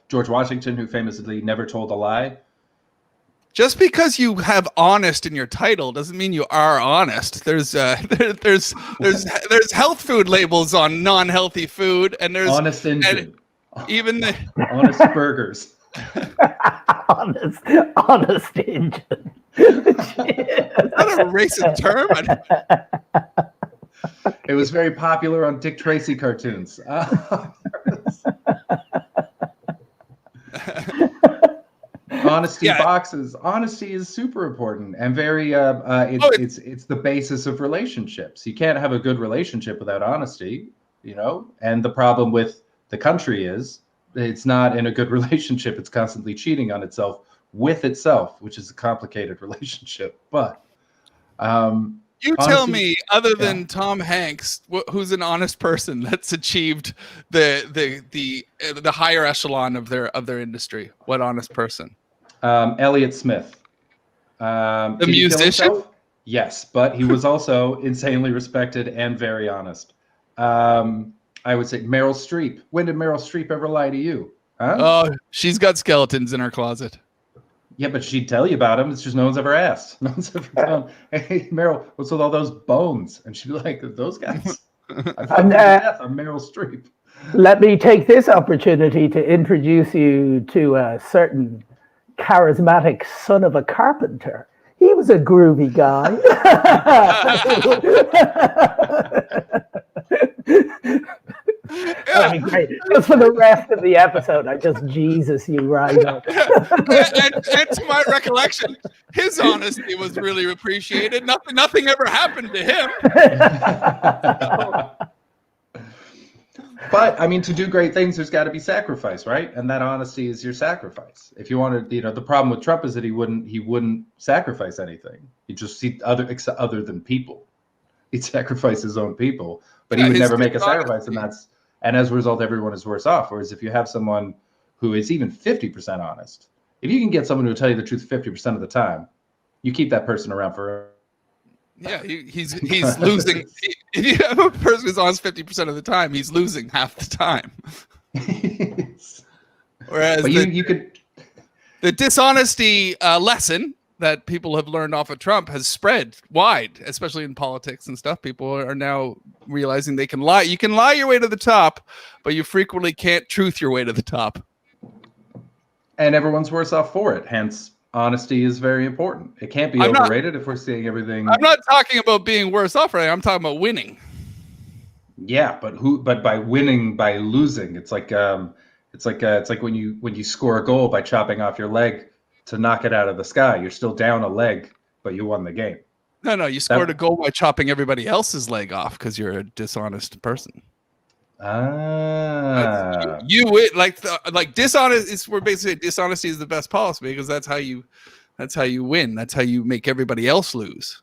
George Washington, who famously never told a lie. Just because you have honest in your title doesn't mean you are honest. There's health food labels on non-healthy food, and there's honest engine, even the honest burgers. honest engine. Is that a racist term? It was very popular on Dick Tracy cartoons. Honesty boxes. Honesty is super important and very. It's the basis of relationships. You can't have a good relationship without honesty, And the problem with the country is it's not in a good relationship. It's constantly cheating on itself with itself, which is a complicated relationship. But you tell me, other than Tom Hanks, who's an honest person that's achieved the higher echelon of their industry. What honest person? Elliott Smith, the musician. Yes, but he was also insanely respected and very honest. I would say Meryl Streep. When did Meryl Streep ever lie to you? Huh? Oh, she's got skeletons in her closet. Yeah, but she'd tell you about them. It's just no one's ever asked. No one's ever gone, hey, Meryl, what's with all those bones? And she'd be like, those guys. I'm Meryl Streep. Let me take this opportunity to introduce you to a certain charismatic son of a carpenter. He was a groovy guy. That'd be great. Just for the rest of the episode, I just Jesus you right up. and to my recollection, his honesty was really appreciated. Nothing ever happened to him. But I mean, to do great things, there's got to be sacrifice, right? And that honesty is your sacrifice. If you wanted, the problem with Trump is that he wouldn't sacrifice anything. He'd just see other than people. He'd sacrifice his own people, but he would never make a sacrifice, and as a result, everyone is worse off. Whereas if you have someone who is even 50% honest, if you can get someone who will tell you the truth 50% of the time, you keep that person around forever. Yeah, he's losing. If you have a person who's honest 50% of the time, he's losing half the time. Whereas the dishonesty lesson that people have learned off of Trump has spread wide, especially in politics and stuff. People are now realizing they can lie. You can lie your way to the top, but you frequently can't truth your way to the top. And everyone's worse off for it. Hence, honesty is very important. It can't be overrated if we're seeing everything. I'm not talking about being worse off, right? I'm talking about winning. Yeah, but by winning, by losing, it's like when you score a goal by chopping off your leg to knock it out of the sky. You're still down a leg, but you won the game. No, you scored a goal by chopping everybody else's leg off because you're a dishonest person. You like dishonest is where basically dishonesty is the best policy because that's how you That's how you win. That's how you make everybody else lose.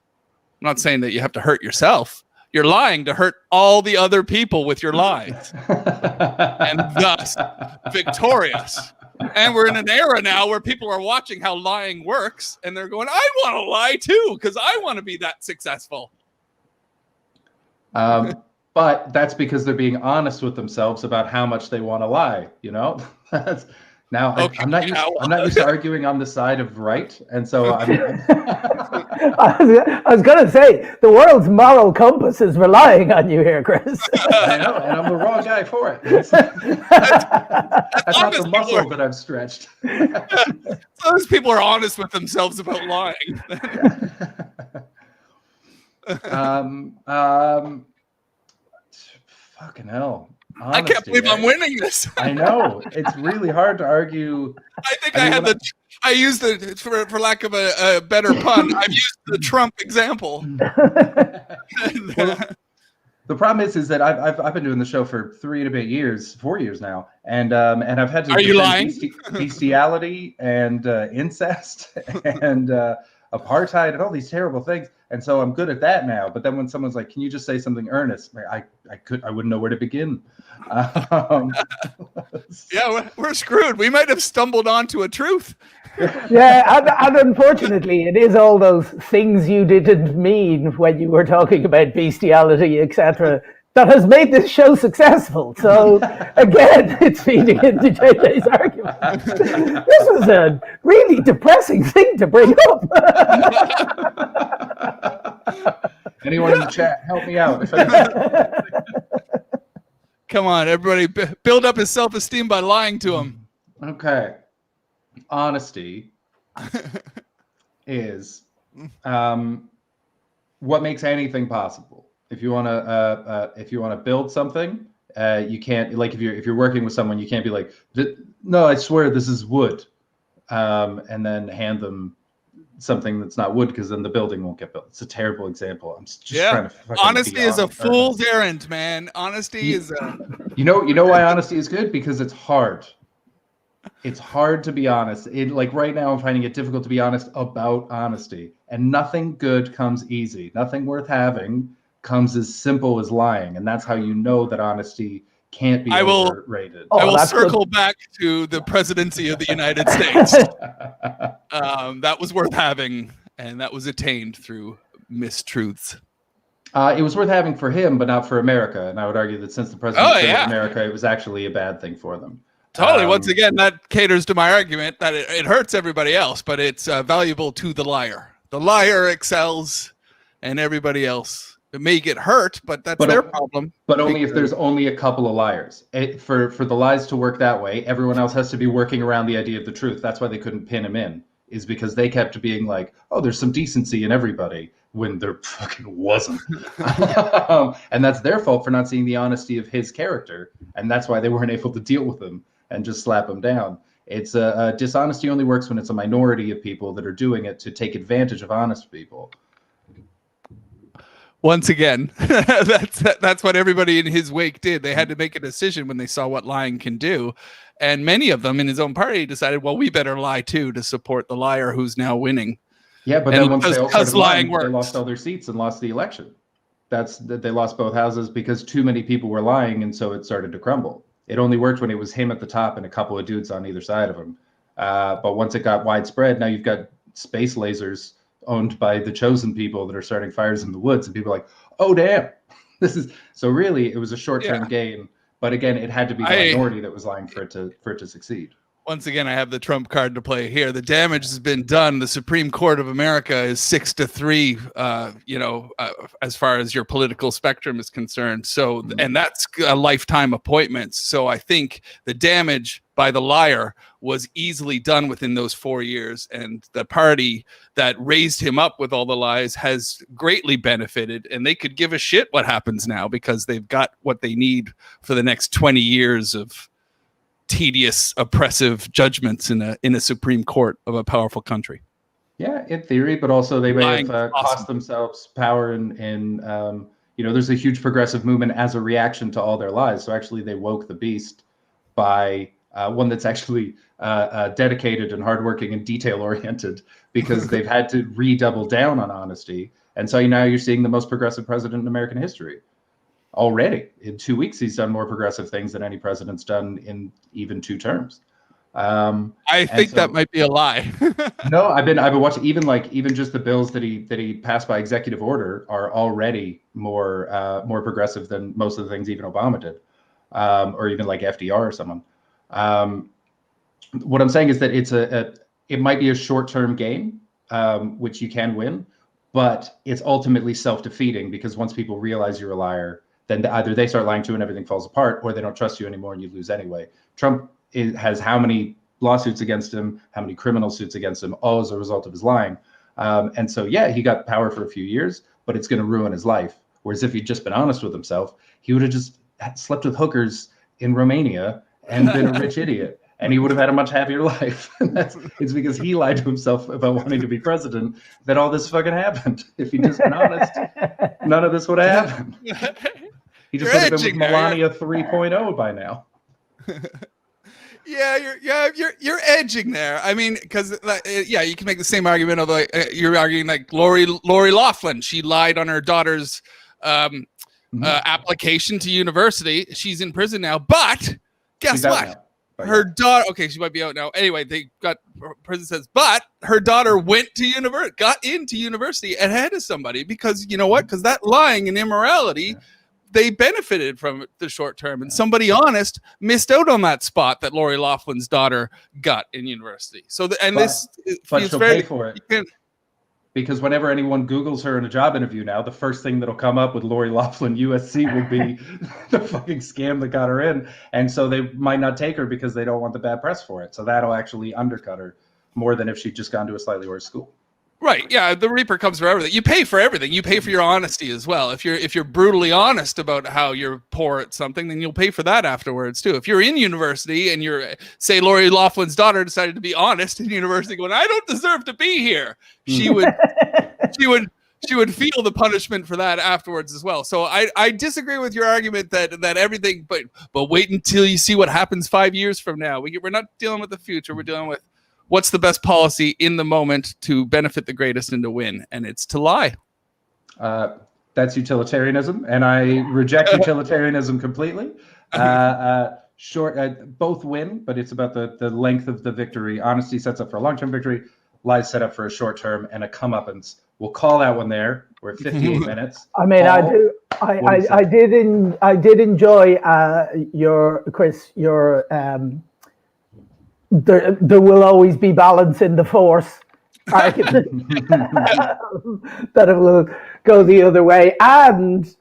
I'm not saying that you have to hurt yourself. You're lying to hurt all the other people with your lies, and thus victorious. And we're in an era now where people are watching how lying works, and they're going, I want to lie too, because I want to be that successful. But that's because they're being honest with themselves about how much they want to lie, you know? Now, okay, I'm not used to arguing on the side of right, and so I was going to say, the world's moral compass is relying on you here, Chris. I know, and I'm the wrong guy for it. That's not the muscle that I've stretched. Those people are honest with themselves about lying. Fucking hell. Honesty, I can't believe I'm winning this. I know. It's really hard to argue. I think I used for lack of a better pun, I've used the Trump example. Well, the problem is that I've been doing the show for 4 years now, and I've had to. Are you lying? Bestiality and incest and apartheid and all these terrible things, and so I'm good at that now. But then when someone's like, "Can you just say something earnest?" I wouldn't know where to begin. Yeah, we're screwed. We might have stumbled onto a truth. Yeah, and unfortunately, it is all those things you didn't mean when you were talking about bestiality, etc., that has made this show successful. So, again, it's feeding into JJ's argument. This is a really depressing thing to bring up. Anyone in the chat, help me out. Come on, everybody, build up his self-esteem by lying to him. Okay. Honesty is what makes anything possible. If you want to build something, you can't, like, if you're working with someone, you can't be like, no, I swear this is wood, and then hand them something that's not wood, because then the building won't get built. It's a terrible example. I'm just trying to honesty is a fool's errand, man. Honesty is a you know why honesty is good? Because it's hard. It's hard to be honest. Like right now, I'm finding it difficult to be honest about honesty, and nothing good comes easy. Nothing worth having comes as simple as lying, and that's how you know that honesty can't be overrated. I will circle back to the presidency of the United States. That was worth having, and that was attained through mistruths. It was worth having for him, but not for America. And I would argue that since the president of America, it was actually a bad thing for them. Totally. Once again, that caters to my argument that it hurts everybody else, but it's valuable to the liar. The liar excels, and everybody else. It may get hurt, but that's their problem. But only if there's only a couple of liars. For the lies to work that way, everyone else has to be working around the idea of the truth. That's why they couldn't pin him in, is because they kept being like, oh, there's some decency in everybody, when there fucking wasn't. And that's their fault for not seeing the honesty of his character. And that's why they weren't able to deal with him and just slap him down. It's dishonesty only works when it's a minority of people that are doing it to take advantage of honest people. Once again, that's what everybody in his wake did. They had to make a decision when they saw what lying can do. And many of them in his own party decided, well, we better lie too to support the liar who's now winning. Yeah, but then once they all started lying, they lost all their seats and lost the election. They lost both houses because too many people were lying, and so it started to crumble. It only worked when it was him at the top and a couple of dudes on either side of him. But once it got widespread, now you've got space lasers owned by the chosen people that are starting fires in the woods, and people are like, oh damn, this is so. Really, it was a short-term gain, but again, it had to be the minority that was lying for it to succeed. Once again, I have the Trump card to play here. The damage has been done. The Supreme Court of America is 6-3, as far as your political spectrum is concerned. So, and that's a lifetime appointment. So I think the damage by the liar was easily done within those 4 years. And the party that raised him up with all the lies has greatly benefited. And they could give a shit what happens now, because they've got what they need for the next 20 years of tedious, oppressive judgments in a Supreme Court of a powerful country. Yeah, in theory, but also they may have cost themselves power in there's a huge progressive movement as a reaction to all their lies. So actually they woke the beast by one that's actually dedicated and hardworking and detail-oriented, because they've had to redouble down on honesty. And so now you're seeing the most progressive president in American history. Already, in 2 weeks, he's done more progressive things than any president's done in even 2 terms. I think that might be a lie. No, I've been watching, even just the bills that he passed by executive order are already more progressive than most of the things even Obama did, or even like FDR or someone. What I'm saying is that it might be a short-term game, which you can win, but it's ultimately self-defeating, because once people realize you're a liar, then either they start lying too and everything falls apart, or they don't trust you anymore and you lose anyway. Trump has how many lawsuits against him, how many criminal suits against him, all as a result of his lying. And so, yeah, he got power for a few years, but it's going to ruin his life. Whereas if he'd just been honest with himself, he would have just slept with hookers in Romania and been a rich idiot. And he would have had a much happier life. It's because he lied to himself about wanting to be president that all this fucking happened. If he'd just been honest, none of this would have happened. He just would have been with Melania 3.0 by now. You're edging there. I mean, because you can make the same argument. Although you're arguing like Lori Loughlin, she lied on her daughter's application to university. She's in prison now, but guess what? Her daughter, okay, she might be out now. Anyway, they got prison says, but her daughter got into university ahead of somebody, because you know what? Because that lying and immorality, they benefited from it the short term, and somebody honest missed out on that spot that Lori Loughlin's daughter got in university. So, but she'll pay for it. Because whenever anyone Googles her in a job interview now, the first thing that'll come up with Lori Loughlin USC will be the fucking scam that got her in. And so they might not take her because they don't want the bad press for it. So that'll actually undercut her more than if she'd just gone to a slightly worse school. Right. Yeah. The Reaper comes for everything. You pay for everything. You pay for your honesty as well. If you're brutally honest about how you're poor at something, then you'll pay for that afterwards too. If you're in university and say Lori Loughlin's daughter decided to be honest in university, going, I don't deserve to be here, she would feel the punishment for that afterwards as well. So I disagree with your argument that everything, but wait until you see what happens 5 years from now. We're not dealing with the future. We're dealing with what's the best policy in the moment to benefit the greatest and to win, and it's to lie. That's utilitarianism, and I reject utilitarianism completely. Both win, but it's about the length of the victory. Honesty sets up for a long-term victory. Lies set up for a short-term and a comeuppance. We'll call that one there. We're at 58 minutes. I mean, Paul, I did enjoy your there will always be balance in the force argument. That it will go the other way. And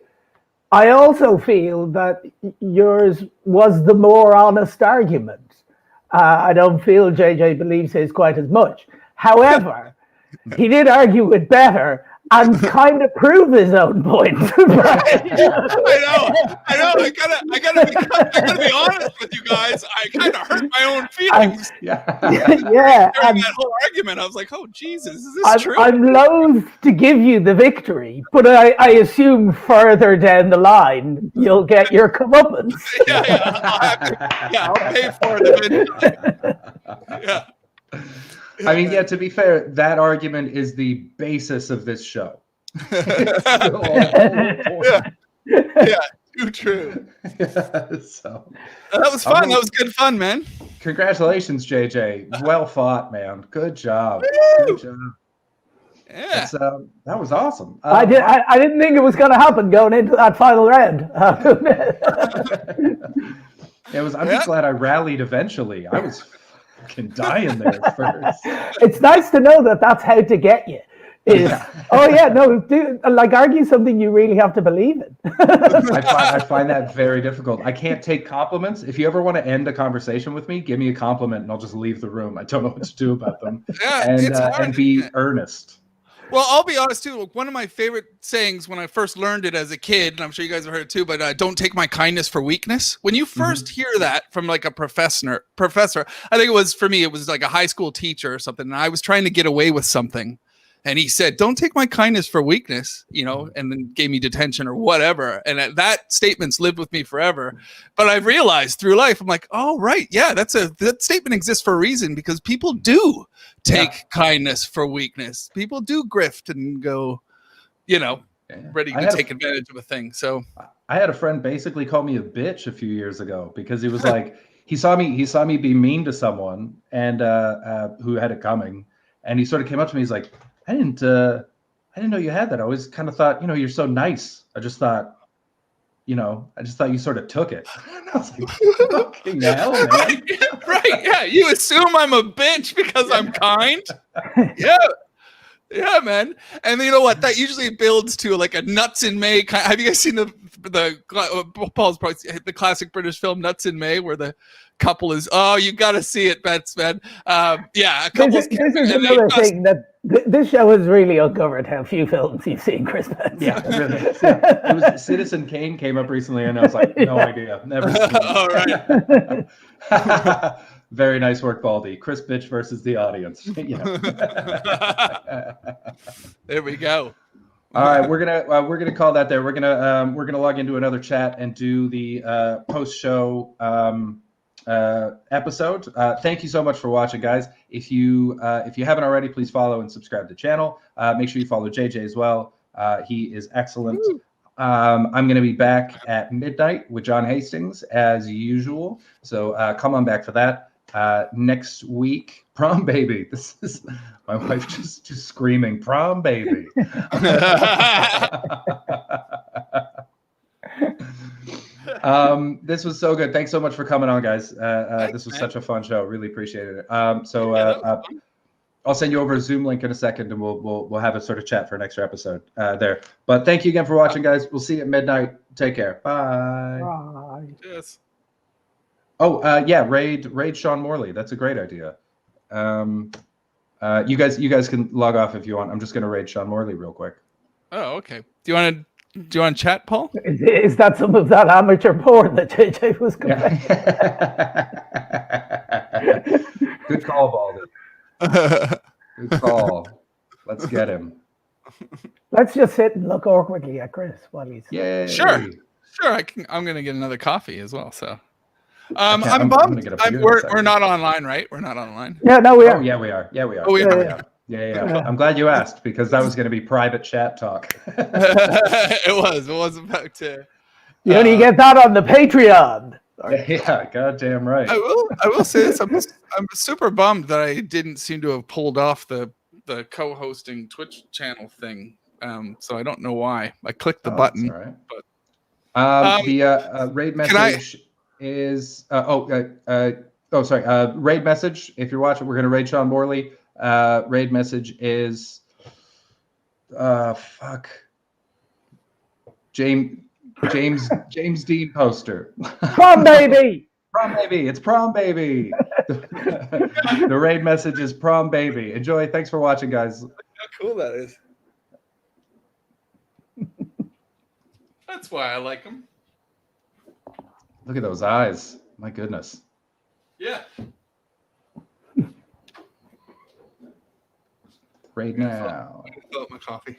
I also feel that yours was the more honest argument. I don't feel JJ believes his quite as much. However, he did argue it better and kind of prove his own point. I know. I gotta be honest with you guys. I kind of hurt my own feelings. During that whole argument, I was like, "Oh Jesus, is this true?" I'm loath to give you the victory, but I assume further down the line you'll get your comeuppance. I'll pay for it eventually. I mean, to be fair, that argument is the basis of this show. Too true. So that was fun. That was good fun, man. Congratulations, JJ. Well fought, man. Good job. Woo! Good job. Yeah, that was awesome. I didn't think it was going to happen going into that final round. I'm just glad I rallied eventually. I was fucking dying there first. It's nice to know that that's how to get you. Argue something you really have to believe in. I find that very difficult. I can't take compliments. If you ever want to end a conversation with me, give me a compliment and I'll just leave the room. I don't know what to do about them. And be earnest. Well, I'll be honest too. One of my favorite sayings when I first learned it as a kid, and I'm sure you guys have heard it too, but don't take my kindness for weakness. When you first hear that from like a professor, I think it was, for me, it was like a high school teacher or something, and I was trying to get away with something. And he said, "Don't take my kindness for weakness," and then gave me detention or whatever. And that statement's lived with me forever. But I've realized through life, I'm like, oh, right. Yeah, that statement exists for a reason, because people do take kindness for weakness. People do grift and go, ready to take advantage of a thing. So I had a friend basically call me a bitch a few years ago because he was like, he saw me be mean to someone and who had it coming. And he sort of came up to me. He's like, I didn't know you had that. I always kind of thought, you're so nice. I just thought you sort of took it. And I was like, fucking hell, man. Right. Yeah. You assume I'm a bitch because I'm kind. Yeah. Yeah, man. And you know what? That usually builds to like a Nuts in May. Have you guys seen Paul's probably the classic British film Nuts in May, where the couple is, you got to see it, Bets, man. Yeah. This is another thing that this show has really uncovered how few films you've seen, Chris Bets. Yeah, really. It was Citizen Kane came up recently, and I was like, no idea. Never seen it. All right. Very nice work, Baldy. Chris Bitch versus the audience. There we go. All right, we're gonna call that there. We're gonna log into another chat and do the post-show episode. Thank you so much for watching, guys. If you haven't already, please follow and subscribe to the channel. Make sure you follow JJ as well. He is excellent. Woo. I'm going to be back at midnight with John Hastings as usual. So come on back for that. Next week, prom baby. This is my wife just screaming, prom baby. This was so good. Thanks so much for coming on, guys. This was such a fun show. Really appreciated it. I'll send you over a Zoom link in a second, and we'll have a sort of chat for an extra episode there. But thank you again for watching, guys. We'll see you at midnight. Take care. Bye. Bye. Yes. Oh, yeah, raid Sean Morley. That's a great idea. You guys can log off if you want. I'm just gonna raid Sean Morley real quick. Oh, okay. Do you want to chat, Paul? Is that some of that amateur porn that JJ was going? Yeah. Good call, Baldy. Good call. Let's get him. Let's just sit and look awkwardly at Chris while he's. Yeah. Sure. I'm gonna get another coffee as well. So. I'm bummed. We're not online, right? We're not online. Yeah, no, we are. Oh, yeah, we are. Yeah, we are. Oh, we are. Yeah. I'm glad you asked, because that was going to be private chat talk. It was about to. You only get that on the Patreon. Yeah, goddamn right. I will say this. I'm super bummed that I didn't seem to have pulled off the co-hosting Twitch channel thing. So I don't know why. I clicked the button. All right. But the raid message is raid message. If you're watching, we're gonna raid Sean Morley. Raid message is James Dean poster. Prom baby. Prom baby. It's prom baby. The raid message is prom baby. Enjoy. Thanks for watching, guys. How cool that is. That's why I like him. Look at those eyes. My goodness. Yeah. Right now. Fill up my coffee.